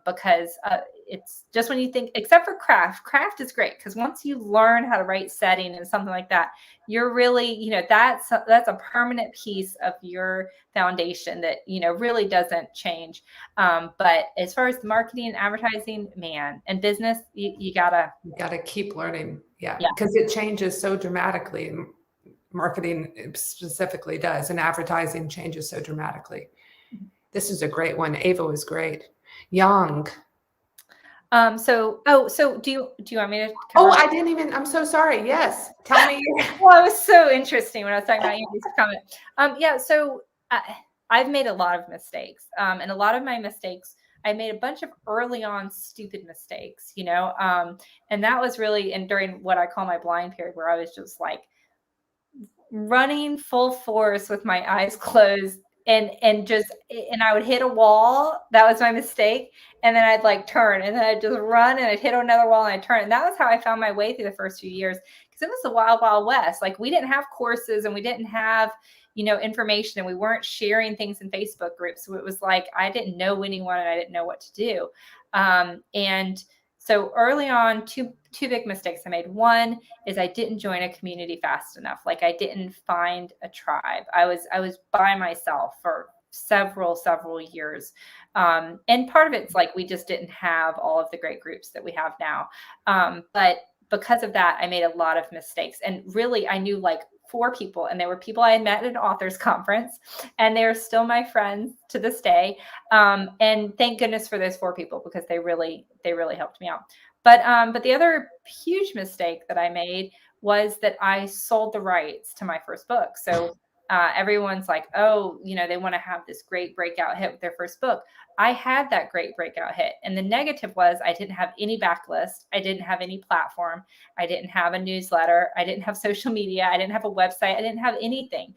because it's just when you think, except for craft is great, because once you learn how to write setting and something like that, you're really, that's a permanent piece of your foundation that, really doesn't change. But as far as the marketing and advertising, man, and business, you gotta keep learning. Yeah. Yeah. Because it changes so dramatically. Marketing specifically does, and advertising changes so dramatically. This is a great one. Ava was great. Young. So do you want me to cover? I'm so sorry. Yes. Tell me. Well, it was so interesting when I was talking about Andy's comment. Yeah. So I've made a lot of mistakes. And a lot of my mistakes, I made a bunch of early on stupid mistakes, and that was really, and during what I call my blind period, where I was just like running full force with my eyes closed, and I would hit a wall. That was my mistake. And then I'd like turn, and then I'd just run, and I'd hit another wall, and I'd turn. And that was how I found my way through the first few years, because it was the wild, wild west. Like, we didn't have courses, and we didn't have, information, and we weren't sharing things in Facebook groups. So it was like, I didn't know anyone, and I didn't know what to do. And so early on, two big mistakes I made. One is I didn't join a community fast enough. Like, I didn't find a tribe. I was by myself for several years. And part of it's like, we just didn't have all of the great groups that we have now. But because of that, I made a lot of mistakes. And really, I knew like 4 people, and they were people I had met at an authors conference, and they're still my friends to this day. And thank goodness for those 4 people, because they really helped me out. But the other huge mistake that I made was that I sold the rights to my first book. So everyone's like, oh, they want to have this great breakout hit with their first book. I had that great breakout hit. And the negative was, I didn't have any backlist. I didn't have any platform. I didn't have a newsletter. I didn't have social media. I didn't have a website. I didn't have anything.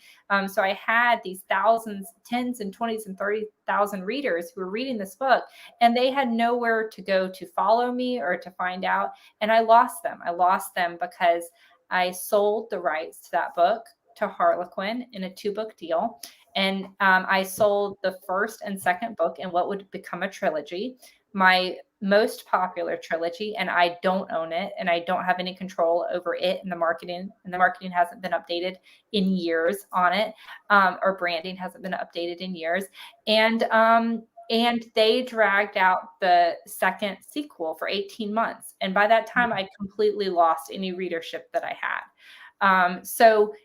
So I had these thousands, 10s and 20s and 30,000 readers who were reading this book, and they had nowhere to go to follow me or to find out. And I lost them. I lost them because I sold the rights to that book to Harlequin in a 2-book deal. And I sold the first and second book in what would become a trilogy, my most popular trilogy, and I don't own it, and I don't have any control over it and the marketing. And the marketing hasn't been updated in years on it, or branding hasn't been updated in years. And they dragged out the second sequel for 18 months. And by that time, I completely lost any readership that I had. So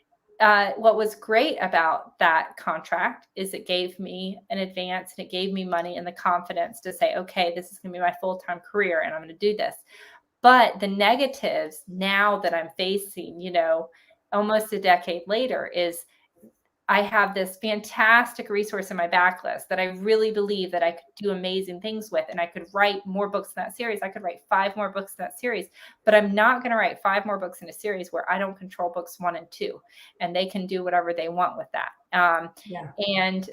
what was great about that contract is it gave me an advance, and it gave me money and the confidence to say, okay, this is going to be my full-time career, and I'm going to do this. But the negatives now that I'm facing, almost a decade later, is I have this fantastic resource in my backlist that I really believe that I could do amazing things with, and I could write more books in that series. I could write 5 more books in that series, but I'm not going to write 5 more books in a series where I don't control books 1 and 2, and they can do whatever they want with that. And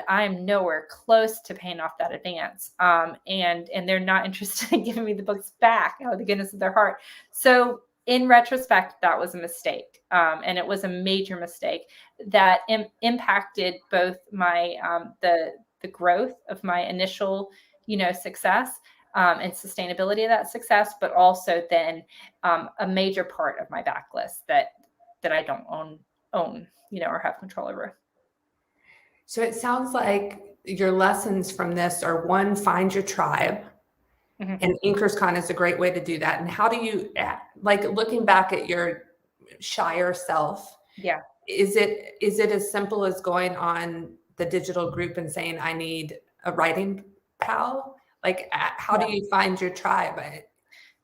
I'm nowhere close to paying off that advance. And they're not interested in giving me the books back out of the goodness of their heart. So in retrospect, that was a mistake. And it was a major mistake that impacted both my, the growth of my initial, success, and sustainability of that success, but also then a major part of my backlist that I don't own, or have control over. So it sounds like your lessons from this are: 1, find your tribe. Mm-hmm. And Inkerscon is a great way to do that. And how do you, like, looking back at your shyer self? Yeah. Is it as simple as going on the digital group and saying, I need a writing pal? Like, how do you find your tribe?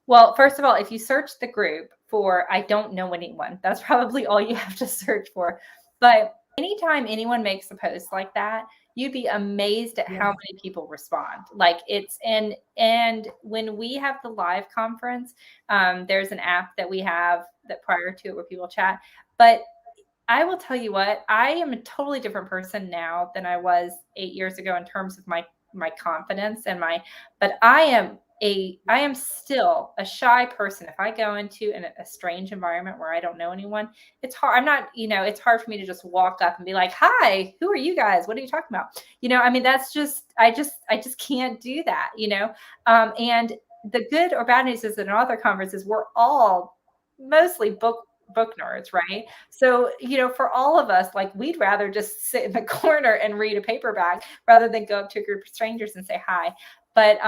Well, first of all, if you search the group for I don't know anyone, that's probably all you have to search for. But anytime anyone makes a post like that, you'd be amazed at how many people respond. Like, it's and when we have the live conference, there's an app that we have that prior to it where people chat. But I will tell you what, I am a totally different person now than I was 8 years ago in terms of my confidence and but I am I am still a shy person. If I go into a strange environment where I don't know anyone, it's hard. I'm not, it's hard for me to just walk up and be like, "Hi, who are you guys? What are you talking about?" I mean, that's just, I just can't do that, and the good or bad news is that in author conferences, we're all mostly book nerds, right? So, for all of us, like, we'd rather just sit in the corner and read a paperback rather than go up to a group of strangers and say hi. But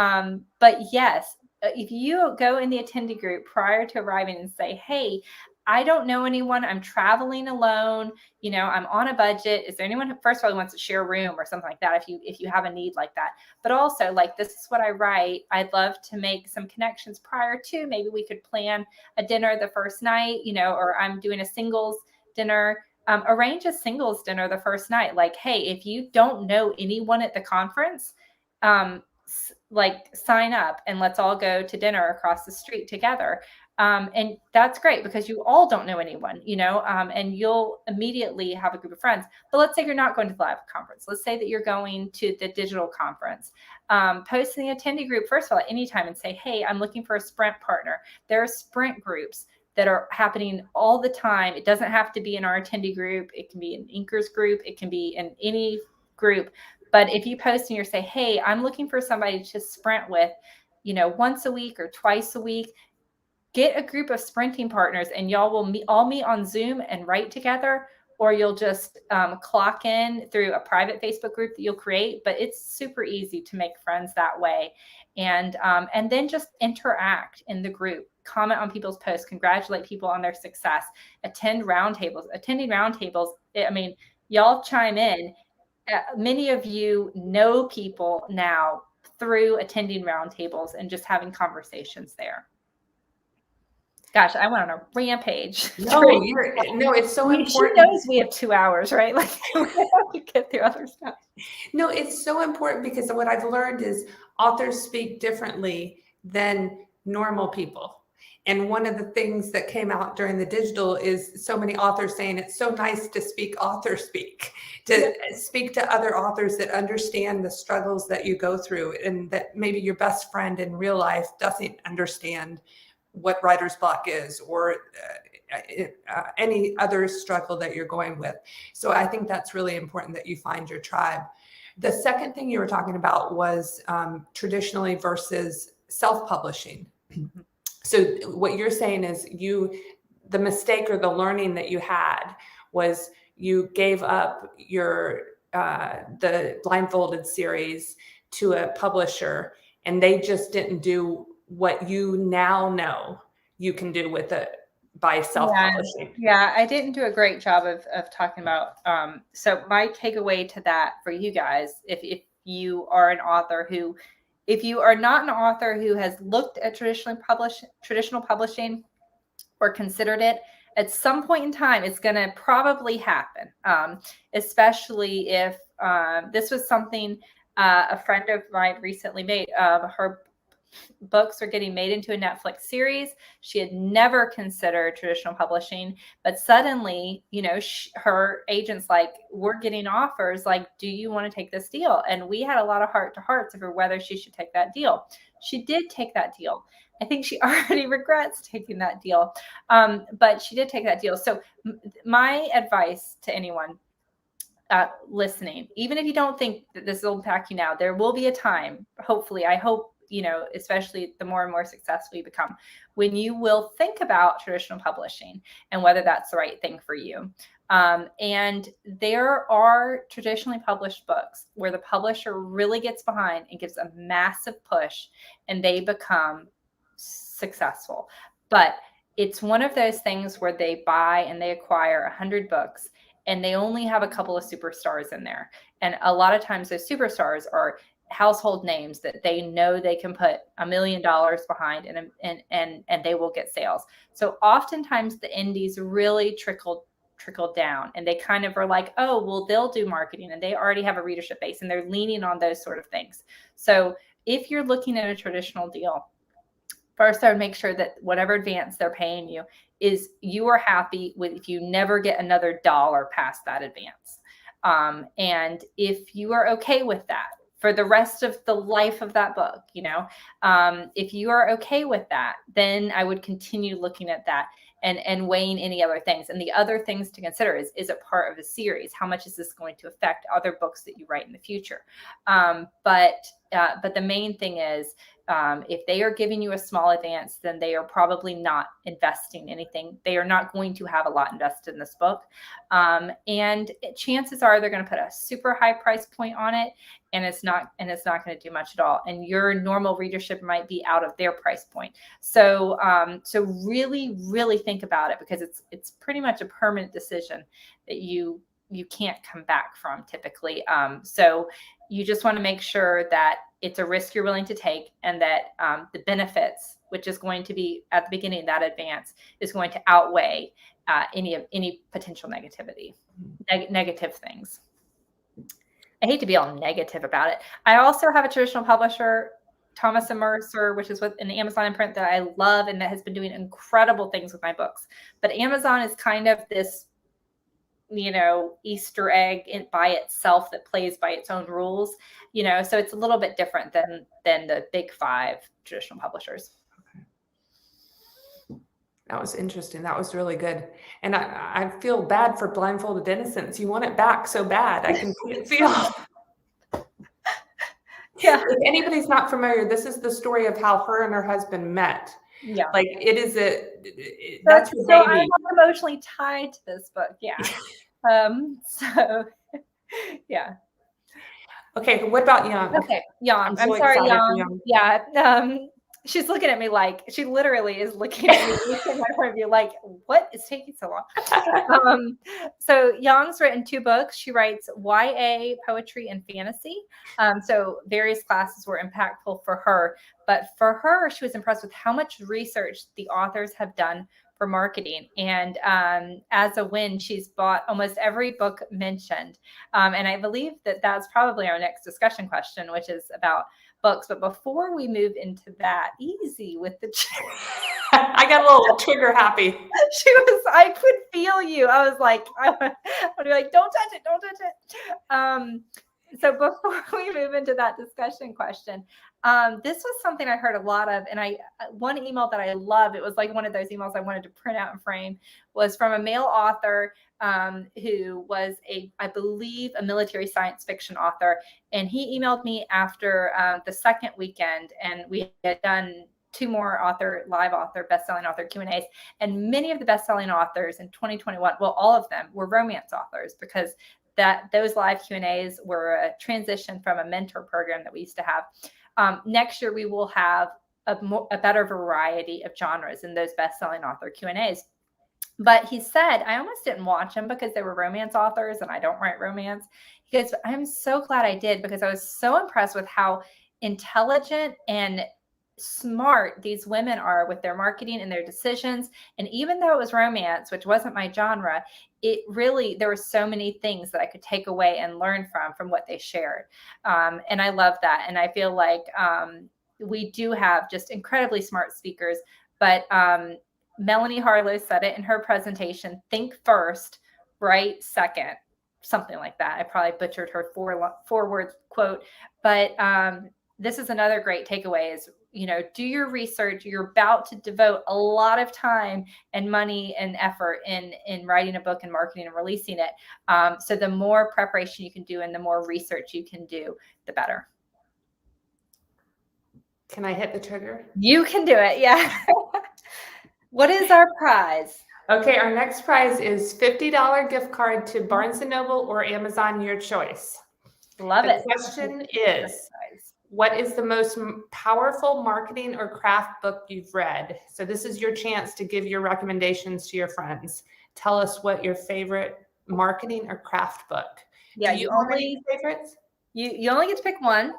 yes, if you go in the attendee group prior to arriving and say, "Hey, I don't know anyone. I'm traveling alone. I'm on a budget. Is there anyone who, first of all, who wants to share a room or something like that? If you have a need like that, but also, like, this is what I write. I'd love to make some connections prior to. Maybe we could plan a dinner the first night. Or I'm doing a singles dinner." Arrange a singles dinner the first night. Like, hey, if you don't know anyone at the conference, like, sign up and let's all go to dinner across the street together. And that's great because you all don't know anyone, and you'll immediately have a group of friends. But let's say you're not going to the live conference. Let's say that you're going to the digital conference. Post in the attendee group, first of all, at any time and say, "Hey, I'm looking for a sprint partner." There are sprint groups that are happening all the time. It doesn't have to be in our attendee group. It can be an Inkers group. It can be in any group. But if you post and you say, "Hey, I'm looking for somebody to sprint with, once a week or twice a week," get a group of sprinting partners and y'all will all meet on Zoom and write together, or you'll just clock in through a private Facebook group that you'll create. But it's super easy to make friends that way. And then just interact in the group, comment on people's posts, congratulate people on their success, attending roundtables. I mean, y'all chime in. Many of you know people now through attending roundtables and just having conversations there. Gosh, I went on a rampage. No, it's so important. She knows we have 2 hours, right? Like, we have to get through other stuff. No, it's so important because what I've learned is authors speak differently than normal people. And one of the things that came out during the digital is so many authors saying it's so nice to speak author speak, to speak to other authors that understand the struggles that you go through, and that maybe your best friend in real life doesn't understand what writer's block is, or any other struggle that you're going with. So I think that's really important that you find your tribe. The second thing you were talking about was traditionally versus self-publishing. So what you're saying is the mistake or the learning that you had was you gave up your the Blindfolded series to a publisher, and they just didn't do what you now know you can do with it by self-publishing. Yeah, I didn't do a great job of talking about. So my takeaway to that for you guys, if you are an author if you are not an author who has looked at traditional publishing or considered it, at some point in time, it's going to probably happen, especially if this was something a friend of mine recently made. Her books are getting made into a Netflix series. She had never considered traditional publishing, but suddenly, her agent's like, "We're getting offers. Like, do you want to take this deal?" And we had a lot of heart-to-hearts over whether she should take that deal. She did take that deal. I think she already regrets taking that deal, but she did take that deal. So my advice to anyone listening, even if you don't think that this will impact you now, there will be a time, hopefully, I hope, especially the more and more successful you become, when you will think about traditional publishing and whether that's the right thing for you. And there are traditionally published books where the publisher really gets behind and gives a massive push and they become successful. But it's one of those things where they buy and they acquire 100 books and they only have a couple of superstars in there. And a lot of times those superstars are household names that they know they can put $1 million behind and they will get sales. So oftentimes the indies really trickle down and they kind of are like, "Oh, well, they'll do marketing," and they already have a readership base and they're leaning on those sort of things. So if you're looking at a traditional deal, first, I would make sure that whatever advance they're paying you is you are happy with if you never get another dollar past that advance. And if you are okay with that, for the rest of the life of that book. If you are okay with that, then I would continue looking at that and weighing any other things. And the other things to consider is it part of a series? How much is this going to affect other books that you write in the future? But the main thing is, if they are giving you a small advance, then they are probably not investing anything. They are not going to have a lot invested in this book. And chances are they're going to put a super high price point on it, and it's not going to do much at all. And your normal readership might be out of their price point. So really, really think about it, because it's pretty much a permanent decision that you can't come back from typically. So you just want to make sure that it's a risk you're willing to take, and that the benefits, which is going to be at the beginning of that advance, is going to outweigh any potential negativity, negative things. I hate to be all negative about it. I also have a traditional publisher, Thomas & Mercer, which is an Amazon imprint that I love and that has been doing incredible things with my books. But Amazon is kind of this, Easter egg by itself that plays by its own rules, so it's a little bit different than the big 5 traditional publishers. That was interesting. That was really good. And I feel bad for Blindfolded Innocence. You want it back so bad. I can feel. Yeah. If anybody's not familiar, this is the story of how her and her husband met. Yeah. Like it is that's her baby. I'm emotionally tied to this book. Yeah. So yeah. Okay. What about Young? Okay. Young. I'm so sorry, Young. Yeah. She's looking at me like, she literally is looking at me in my point of view, like, what is taking so long? So Young's written 2 books. She writes YA, poetry, and fantasy. So various classes were impactful for her. But for her, she was impressed with how much research the authors have done for marketing. And as a win, she's bought almost every book mentioned. And I believe that that's probably our next discussion question, which is about books. But before we move into that, easy with the I got a little trigger happy. I could feel you. I was like, I would be like, don't touch it. So before we move into that discussion question, this was something I heard a lot of, and one email that I loved, it was like one of those emails I wanted to print out and frame, was from a male author who was I believe a military science fiction author. And he emailed me after the second weekend, and we had done 2 more live author, best-selling author Q&As. And many of the best-selling authors in 2021, well, all of them were romance authors, because those live Q&As were a transition from a mentor program that we used to have. Next year, we will have a better variety of genres in those best-selling author Q&As. But he said, I almost didn't watch them because they were romance authors and I don't write romance. He goes, I'm so glad I did, because I was so impressed with how intelligent and smart these women are with their marketing and their decisions. And even though it was romance, which wasn't my genre, there were so many things that I could take away and learn from what they shared. And I love that. And I feel like we do have just incredibly smart speakers. But Melanie Harlow said it in her presentation, think first, write second, something like that. I probably butchered her 4-word quote. But this is another great takeaway is, do your research. You're about to devote a lot of time and money and effort in writing a book and marketing and releasing it. So the more preparation you can do and the more research you can do, the better. Can I hit the trigger? You can do it. Yeah. What is our prize? Okay. Our next prize is $50 gift card to Barnes & Noble or Amazon, your choice. Love it. The question is, what is the most powerful marketing or craft book you've read? So this is your chance to give your recommendations to your friends. Tell us what your favorite marketing or craft book. Yeah, Do you have any favorites? You only get to pick one.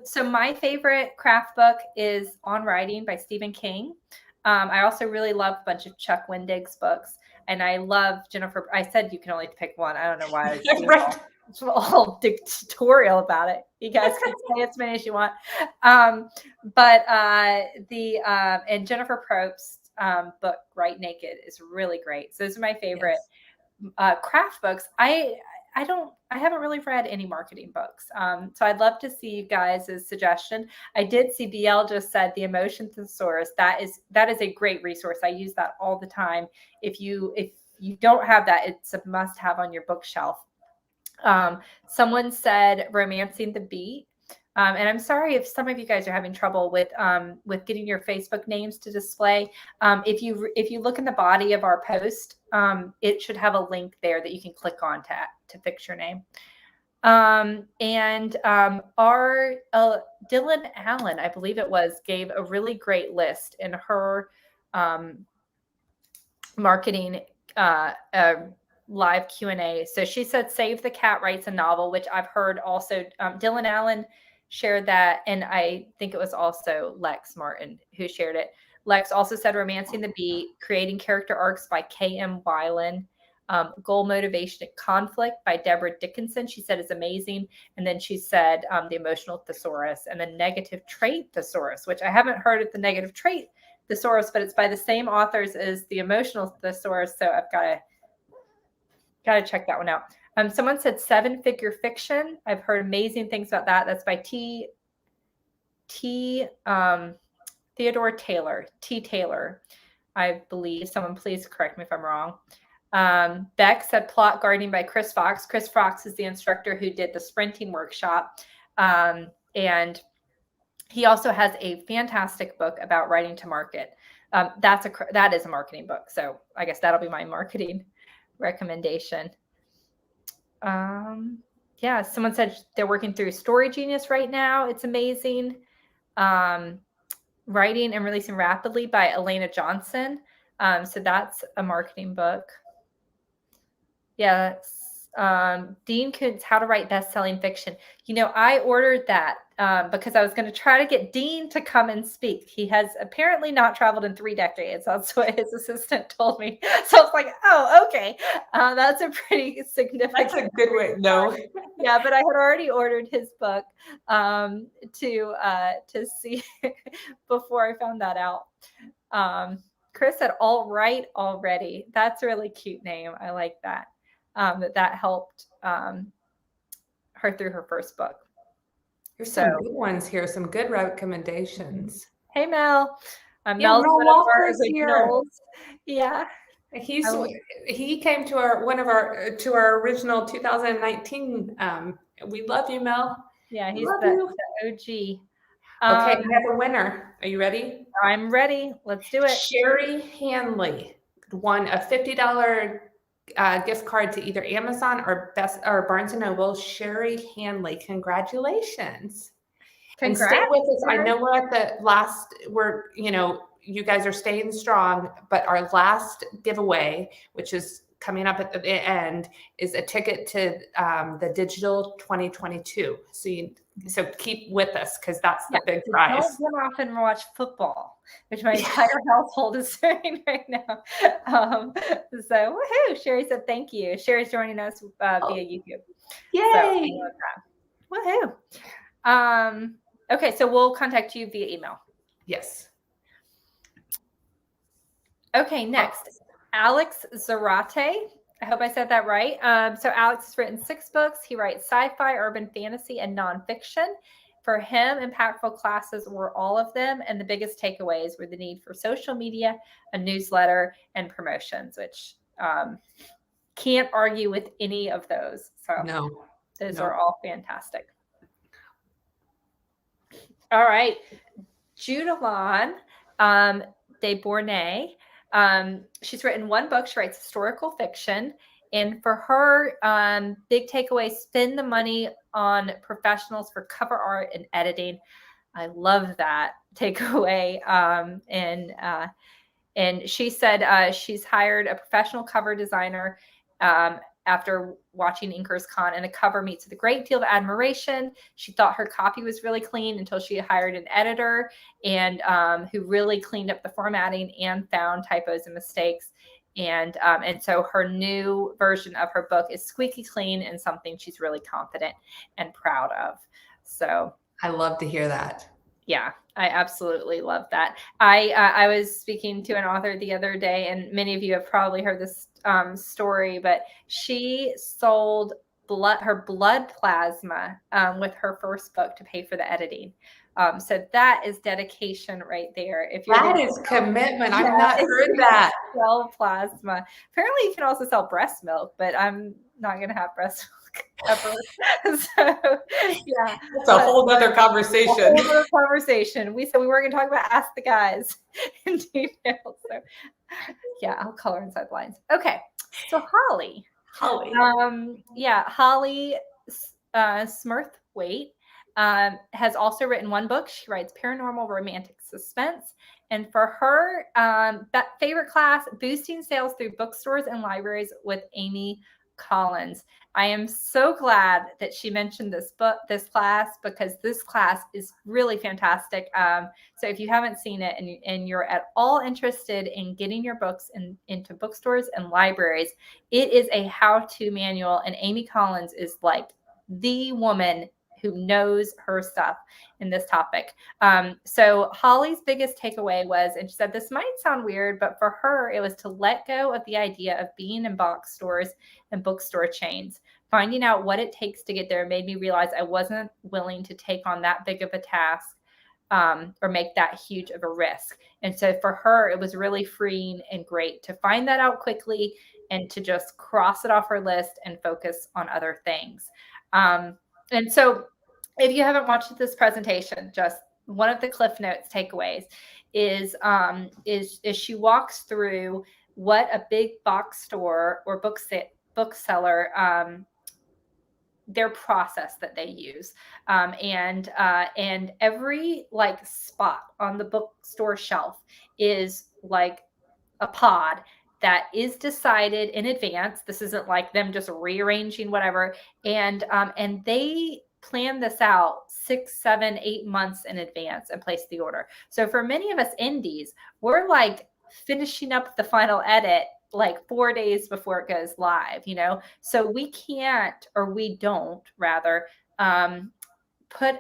So my favorite craft book is On Writing by Stephen King. I also really love a bunch of Chuck Wendig's books. And I love Jennifer. I said you can only pick one. I don't know why. Right. It's a whole tutorial about it. You guys can say as many as you want. And Jennifer Probst's book, Write Naked, is really great. So those are my favorite craft books. I I haven't really read any marketing books. So I'd love to see you guys' suggestion. I did see BL just said The Emotion Thesaurus. That is a great resource. I use that all the time. If you don't have that, it's a must have on your bookshelf. Someone said Romancing the Beat. And I'm sorry if some of you guys are having trouble with getting your Facebook names to display. If you look in the body of our post, it should have a link there that you can click on to fix your name. Our Dylan Allen, I believe it was, gave a really great list in her marketing live Q&A. So she said, Save the Cat writes a novel, which I've heard also. Dylan Allen shared that, and I think it was also Lex Martin who shared it. Lex also said Romancing the Beat, Creating Character Arcs by K.M. Weiland, Goal, Motivation, and Conflict by Deborah Dickinson, she said is amazing. And then she said The Emotional Thesaurus, and the Negative Trait Thesaurus, which I haven't heard of the Negative Trait Thesaurus, but it's by the same authors as The Emotional Thesaurus, so I've got to check that one out. Someone said Seven Figure Fiction. I've heard amazing things about that. That's by Theodore Taylor, T. Taylor, I believe. Someone please correct me if I'm wrong. Beck said Plot Gardening by Chris Fox. Chris Fox is the instructor who did the sprinting workshop. And he also has a fantastic book about writing to market. That is a marketing book. So I guess that'll be my marketing recommendation. Yeah, someone said they're working through Story Genius right now. It's amazing. Writing and Releasing Rapidly by Elena Johnson. So that's a marketing book. Yeah. Dean Koontz, How to Write Best-Selling Fiction. I ordered that because I was going to try to get Dean to come and speak. He has apparently not traveled in 3 decades. That's what his assistant told me. So I was like, oh, okay. That's a pretty significant. That's a good way. No. Yeah, but I had already ordered his book to see before I found that out. Chris said, All Right Already. That's a really cute name. I like that. That helped her through her first book. There's some good ones here, some good recommendations. Hey, Mel. Mel's one of our originals. Yeah. He came to our original 2019. We love you, Mel. Yeah, he's the OG. Okay, we have a winner. Are you ready? I'm ready. Let's do it. Sherry Hanley won a $50 gift card to either Amazon or Barnes & Noble. Sherry Hanley, congratulations. And stay with us. I know we're at the last, you guys are staying strong, but our last giveaway, which is coming up at the end, is a ticket to the Digital 2022. So keep with us because that's the big prize. Don't go off and watch football, which my entire household is doing right now. So woohoo! Sherry said thank you. Sherry's joining us via YouTube. Yay! So, woohoo! Okay, so we'll contact you via email. Yes. Okay, next, Alex Zarate. I hope I said that right. So Alex has written 6 books. He writes sci-fi, urban fantasy, and nonfiction. For him, impactful classes were all of them, and the biggest takeaways were the need for social media, a newsletter, and promotions, which can't argue with any of those. So those are all fantastic. All right, Judalon de Bournay. She's written 1 book. She writes historical fiction. And for her, big takeaway, spend the money on professionals for cover art and editing. I love that takeaway. And she said she's hired a professional cover designer after watching Inkerscon, and the cover meets with a great deal of admiration. She thought her copy was really clean until she hired an editor and who really cleaned up the formatting and found typos and mistakes. And so her new version of her book is squeaky clean and something she's really confident and proud of. So I love to hear that. Yeah, I absolutely love that. I was speaking to an author the other day, and many of you have probably heard this story, but she sold blood plasma with her first book to pay for the editing. So that is dedication right there. If you're that is commitment. I've not heard that. Sell plasma. Apparently, you can also sell breast milk, but I'm not going to have breast milk ever. So yeah, it's a whole other conversation. A whole other conversation. We said we weren't going to talk about Ask the Guys in detail. So yeah, I'll color inside the lines. Okay, so Holly. Holly Smurthwaite has also written one book. She writes paranormal romantic suspense. And for her, that favorite class, Boosting Sales Through Bookstores and Libraries with Amy Collins. I am so glad that she mentioned this class, because this class is really fantastic. So if you haven't seen it and you're at all interested in getting your books into bookstores and libraries, it is a how-to manual. And Amy Collins is like the woman who knows her stuff in this topic. So Holly's biggest takeaway was, and she said, this might sound weird, but for her, it was to let go of the idea of being in box stores and bookstore chains. Finding out what it takes to get there made me realize I wasn't willing to take on that big of a task or make that huge of a risk. And so for her, it was really freeing and great to find that out quickly and to just cross it off her list and focus on other things. And so if you haven't watched this presentation, just one of the Cliff Notes takeaways is she walks through what a big box store or bookseller, their process that they use, and every like spot on the bookstore shelf is like a pod that is decided in advance. This isn't like them just rearranging whatever. And they plan this out 6, 7, 8 months in advance and place the order. So for many of us indies, we're like finishing up the final edit like 4 days before it goes live, you know? So we can't, or we don't rather, put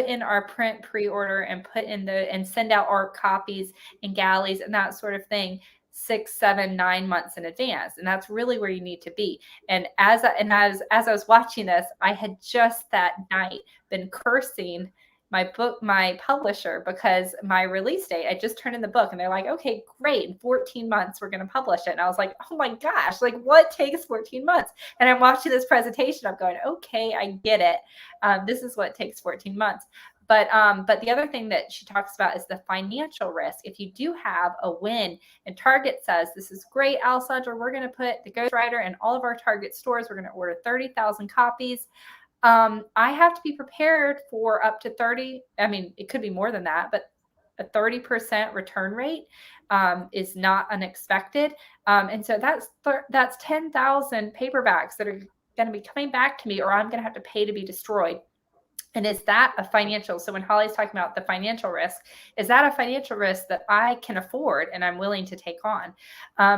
in our print pre-order and send out our copies and galleys and that sort of thing 6, 7, 9 months in advance. And that's really where you need to be. And as I was watching this, I had just that night been cursing my publisher, because my release date, I just turned in the book and they're like, okay, great. In 14 months, we're going to publish it. And I was like, oh my gosh, like what takes 14 months? And I'm watching this presentation. I'm going, okay, I get it. This is what takes 14 months. But the other thing that she talks about is the financial risk. If you do have a win and Target says, this is great, Alessandra, we're going to put the Ghostwriter in all of our Target stores. We're going to order 30,000 copies. I have to be prepared for up to 30. I mean, it could be more than that, but a 30% return rate is not unexpected. And so that's 10,000 paperbacks that are going to be coming back to me, or I'm going to have to pay to be destroyed. And is that a financial? So when Holly's talking about the financial risk, is that a financial risk that I can afford and I'm willing to take on?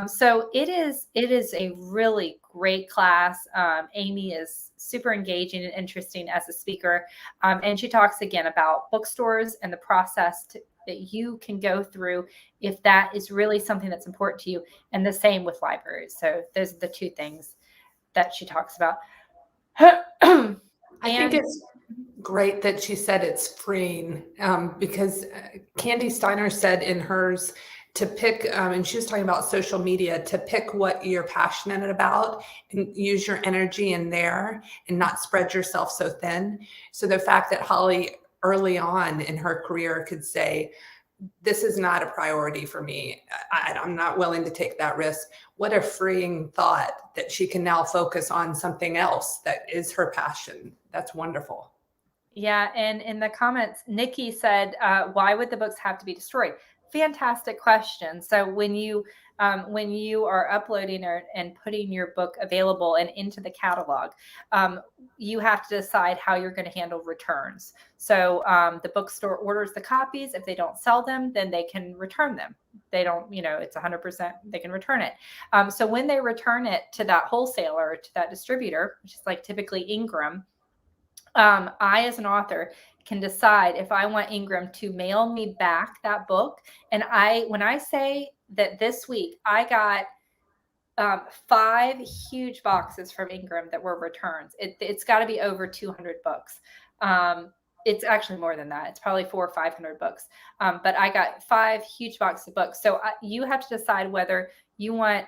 So it is a really great class. Amy is super engaging and interesting as a speaker. And she talks again about bookstores and the process that you can go through if that is really something that's important to you. And the same with libraries. So those are the two things that she talks about. I think it's great that she said it's freeing, because Candy Steiner said in hers to pick, and she was talking about social media, to pick what you're passionate about and use your energy in there and not spread yourself so thin. So the fact that Holly early on in her career could say, this is not a priority for me. I'm not willing to take that risk. What a freeing thought that she can now focus on something else that is her passion. That's wonderful. Yeah. And in the comments, Nikki said, why would the books have to be destroyed? Fantastic question. So when you are uploading and putting your book available and into the catalog, you have to decide how you're going to handle returns. So the bookstore orders the copies. If they don't sell them, then they can return them. They don't, it's 100%, they can return it. So when they return it to that wholesaler, to that distributor, which is like typically Ingram, I, as an author, can decide if I want Ingram to mail me back that book. And when I say that this week I got 5 huge boxes from Ingram that were returns. It's got to be over 200 books. It's actually more than that. It's probably 400 or 500 books. But I got 5 huge boxes of books. So you have to decide whether you want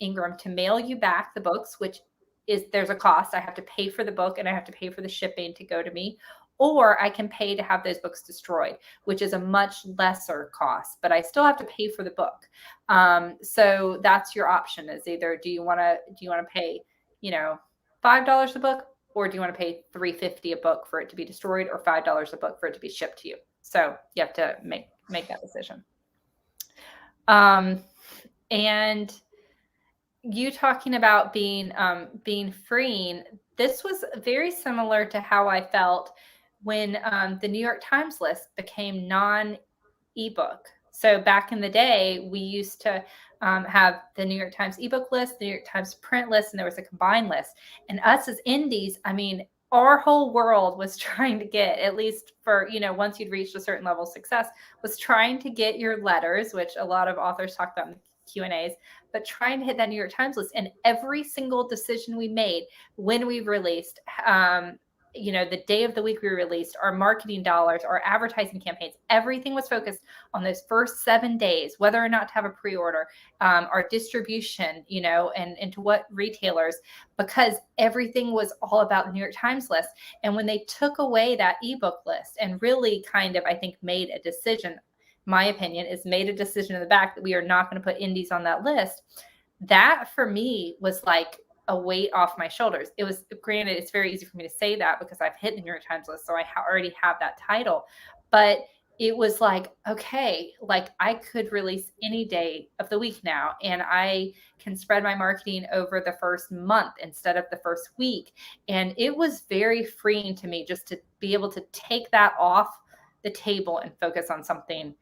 Ingram to mail you back the books, which is there's a cost. I have to pay for the book and I have to pay for the shipping to go to me. Or I can pay to have those books destroyed, which is a much lesser cost, but I still have to pay for the book. So that's your option: is either do you want to pay, $5 a book, or do you want to pay $3.50 a book for it to be destroyed, or $5 a book for it to be shipped to you? So you have to make that decision. And you talking about being freeing, this was very similar to how I felt when the New York Times list became non-ebook. So back in the day, we used to have the New York Times ebook list, the New York Times print list, and there was a combined list. And us as indies, I mean, our whole world was trying to get, at least for, once you'd reached a certain level of success, was trying to get your letters, which a lot of authors talk about in the Q&As, but trying to hit that New York Times list. And every single decision we made when we released, the day of the week we released, our marketing dollars, our advertising campaigns, everything was focused on those first 7 days, whether or not to have a pre-order, our distribution, and to what retailers, because everything was all about the New York Times list. And when they took away that ebook list and really kind of, I think, made a decision, my opinion is made a decision in the back that we are not going to put indies on that list, that for me was like a weight off my shoulders. It was, granted, it's very easy for me to say that because I've hit the New York Times list, so I already have that title. But it was like, okay, like I could release any day of the week now, and I can spread my marketing over the first month instead of the first week. And it was very freeing to me just to be able to take that off the table and focus on something,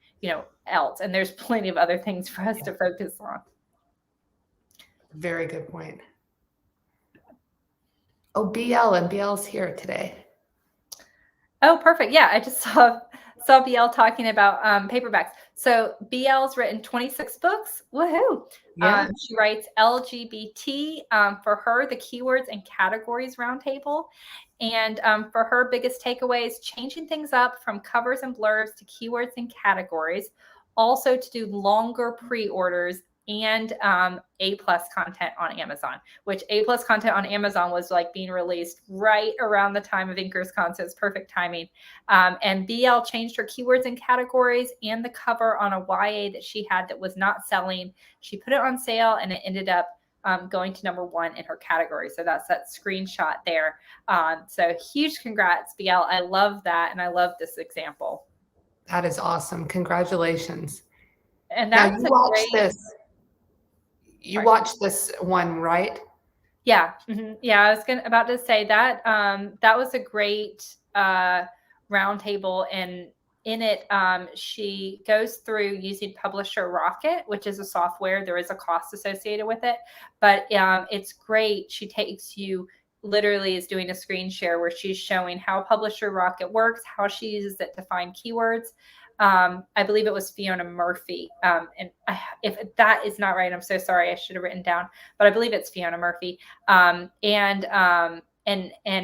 else. And there's plenty of other things for us to focus on. Very good point. Oh, BL's here today. Oh, perfect. Yeah, I just saw BL talking about paperbacks. So BL's written 26 books. Woohoo! Yeah. She writes LGBT for her, the Keywords and Categories Roundtable. And for her biggest takeaways, changing things up from covers and blurbs to keywords and categories, also to do longer pre-orders, and A+ content on Amazon, which A+ content on Amazon was like being released right around the time of Inkerscon, so it's perfect timing. And BL changed her keywords and categories and the cover on a YA that she had that was not selling. She put it on sale, and it ended up going to #1 in her category. So that's that screenshot there. So huge congrats, BL. I love that, and I love this example. That is awesome. Congratulations. And that's now, you watched this one, right? Yeah. Mm-hmm. Yeah. I was about to say that. That was a great roundtable, and in it, she goes through using Publisher Rocket, which is a software. There is a cost associated with it, but it's great. She takes you, literally is doing a screen share where she's showing how Publisher Rocket works, how she uses it to find keywords. I believe it was Fiona Murphy. And if that is not right, I'm so sorry. I should have written down, but I believe it's Fiona Murphy. And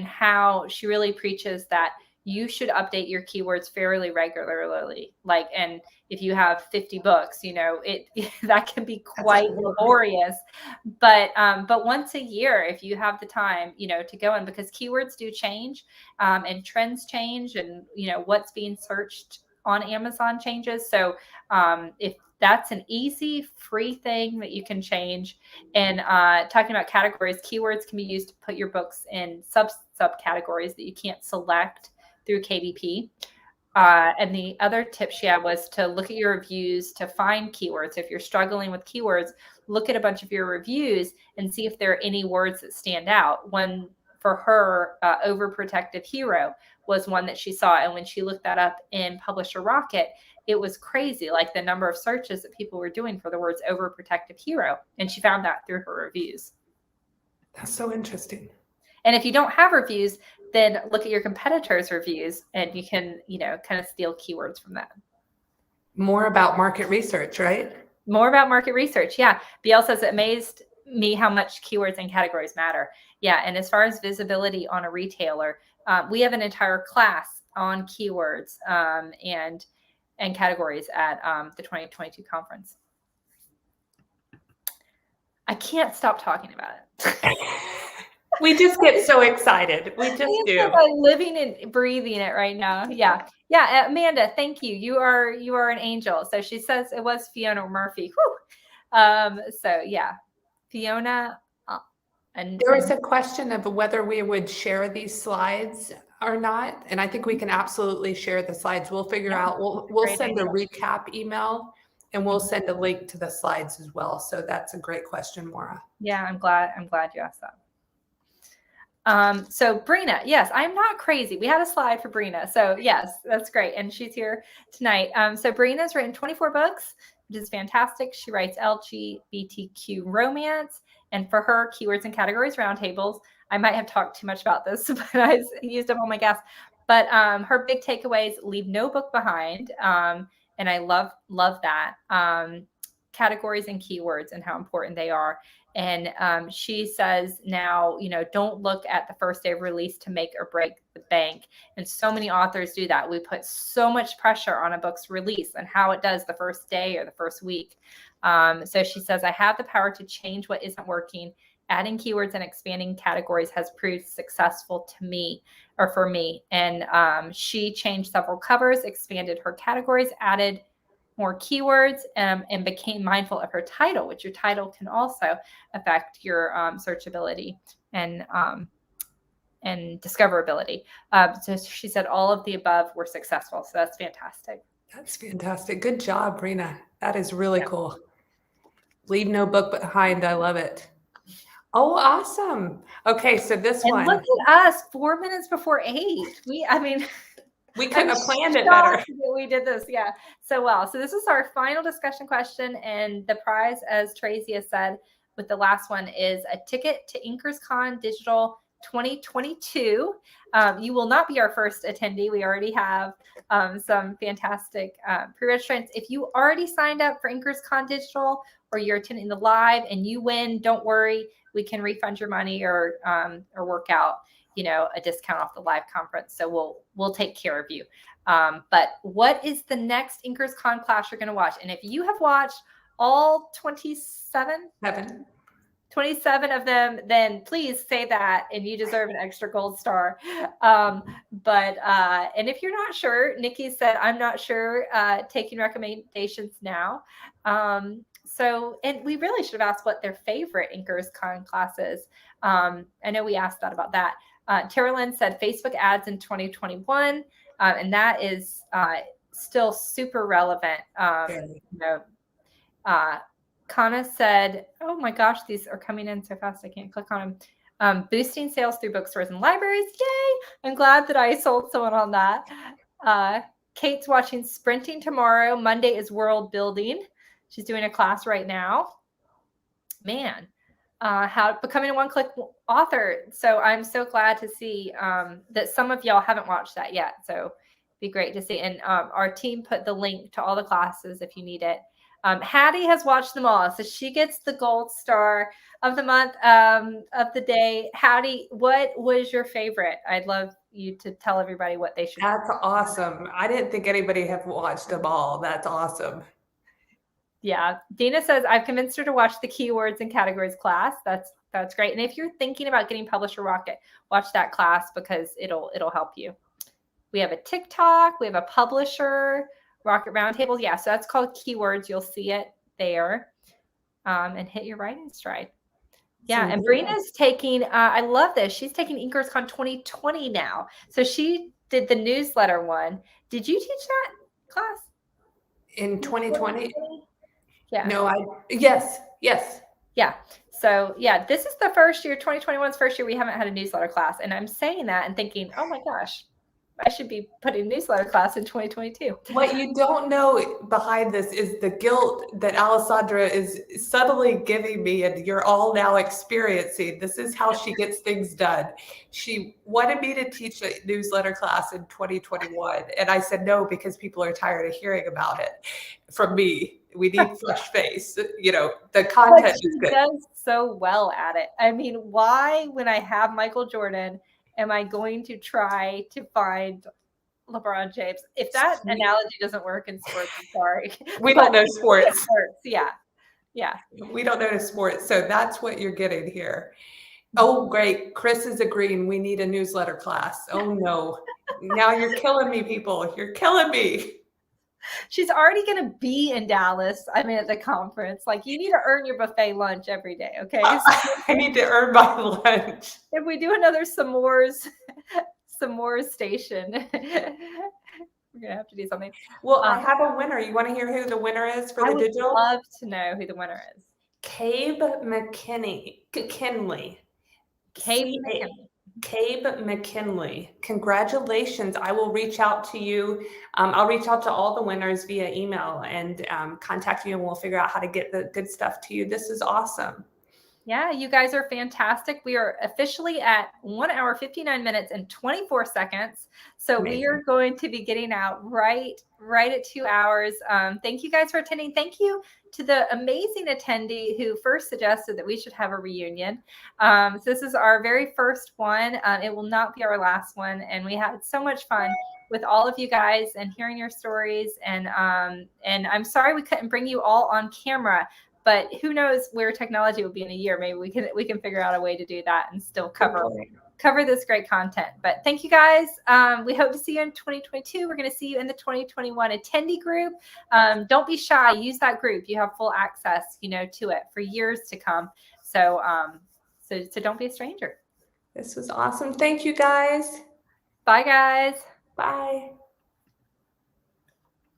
how she really preaches that you should update your keywords fairly regularly. Like, and if you have 50 books, that can be quite laborious, but once a year, if you have the time, to go in, because keywords do change, and trends change, and, what's being searched on Amazon changes. So if that's an easy, free thing that you can change. And talking about categories, keywords can be used to put your books in subcategories that you can't select through KDP. And the other tip she had was to look at your reviews to find keywords. If you're struggling with keywords, look at a bunch of your reviews and see if there are any words that stand out. One for her, overprotective hero was one that she saw. And when she looked that up in Publisher Rocket, it was crazy, like the number of searches that people were doing for the words overprotective hero. And she found that through her reviews. That's so interesting. And if you don't have reviews, then look at your competitors' reviews, and you can, kind of steal keywords from that. More about market research, right? More about market research. Yeah. BL says it me how much keywords and categories matter. Yeah. And as far as visibility on a retailer, we have an entire class on keywords and categories at the 2022 conference. I can't stop talking about it. We just get so excited. We just do. Like living and breathing it right now. Yeah. Yeah. Amanda, thank you. You are an angel. So she says it was Fiona Murphy. Whew. So yeah, Fiona. And there was a question of whether we would share these slides or not. And I think we can absolutely share the slides. We'll figure out, we'll send a recap email and we'll send a link to the slides as well. So that's a great question, Maura. Yeah, I'm glad you asked that. So Brina, yes, I'm not crazy. We had a slide for Brina. So yes, that's great. And she's here tonight. So Brina's written 24 books, which is fantastic. She writes LGBTQ romance. And for her, keywords and categories roundtables. I might have talked too much about this, but I used up all my gas. But her big takeaways: leave no book behind. And I love that. Categories and keywords and how important they are. And she says now, don't look at the first day of release to make or break the bank. And so many authors do that. We put so much pressure on a book's release and how it does the first day or the first week. So she says, I have the power to change what isn't working. Adding keywords and expanding categories has proved successful for me. And she changed several covers, expanded her categories, added more keywords, and became mindful of her title, which your title can also affect your searchability and discoverability. So she said all of the above were successful. So that's fantastic. That's fantastic. Good job, Brina. That is really cool. Leave no book behind. I love it. Oh, awesome. Okay, so this one. Look at us, 4 minutes before 8. We couldn't have planned it better. We did this, yeah, so well. So this is our final discussion question, and the prize, as Tracy has said with the last one, is a ticket to Inkerscon Digital 2022. You will not be our first attendee. We already have some fantastic pre-registrants. If you already signed up for Inkerscon Digital or you're attending the live and you win, don't worry. We can refund your money or work out, a discount off the live conference. So we'll take care of you. But what is the next Inkerscon class you're going to watch? And if you have watched all 27 of them, then please say that, and you deserve an extra gold star. And if you're not sure, Nikki said, I'm not sure, taking recommendations now. And we really should have asked what their favorite Inkerscon class is. I know we asked that about that. Carolyn said Facebook ads in 2021, and that is still super relevant. Kana said, oh my gosh, these are coming in so fast I can't click on them. Boosting sales through bookstores and libraries. Yay! I'm glad that I sold someone on that. Kate's watching Sprinting tomorrow. Monday is World Building. She's doing a class right now. Man. How becoming a one-click author. So I'm so glad to see that some of y'all haven't watched that yet. So it'd be great to see. And our team put the link to all the classes if you need it. Hattie has watched them all. So she gets the gold star of the month, of the day. Hattie, what was your favorite? I'd love you to tell everybody what they should. That's awesome. I didn't think anybody had watched them all. That's awesome. Yeah. Dina says, I've convinced her to watch the keywords and categories class. That's great. And if you're thinking about getting Publisher Rocket, watch that class because it'll help you. We have a TikTok. We have a Publisher Rocket Roundtable. Yeah. So that's called Keywords. You'll see it there. And hit your writing stride. Yeah. And Brina's taking, I love this. She's taking Inkerscon 2020 now. So she did the newsletter one. Did you teach that class? In 2020? Yeah. No, yes. Yeah. So yeah, this is the first year, 2021's first year we haven't had a newsletter class. And I'm saying that and thinking, oh my gosh, I should be putting a newsletter class in 2022. What you don't know behind this is the guilt that Alessandra is subtly giving me, and you're all now experiencing. This is how she gets things done. She wanted me to teach a newsletter class in 2021. And I said no, because people are tired of hearing about it from me. We need fresh face. You know, the content But is she good. does so well at it. I mean, why, when I have Michael Jordan, am I going to try to find LeBron James? If that analogy doesn't work in sports, I'm sorry. We don't know sports. Yeah. Yeah. We don't know sports. So that's what you're getting here. Oh, great. Chris is agreeing. We need a newsletter class. Oh, no. Now you're killing me, people. You're killing me. She's already going to be in Dallas. I mean, at the conference. Like, you need to earn your buffet lunch every day, okay? I need to earn my lunch. If we do another s'mores station, we're going to have to do something. Well, I have a winner. You want to hear who the winner is for the digital? I would love to know who the winner is. Cabe McKinley. Cabe McKinley. Congratulations. I will reach out to you. I'll reach out to all the winners via email and contact you, and we'll figure out how to get the good stuff to you. This is awesome. Yeah, you guys are fantastic. We are officially at 1 hour, 59 minutes and 24 seconds. So amazing. We are going to be getting out right at 2 hours. Thank you guys for attending. Thank you to the amazing attendee who first suggested that we should have a reunion. So this is our very first one. It will not be our last one. And we had so much fun with all of you guys and hearing your stories. And I'm sorry we couldn't bring you all on camera. But who knows where technology will be in a year? Maybe we can figure out a way to do that and still cover this great content. But thank you guys. We hope to see you in 2022. We're going to see you in the 2021 attendee group. Don't be shy. Use that group. You have full access, to it for years to come. So don't be a stranger. This was awesome. Thank you, guys. Bye, guys. Bye.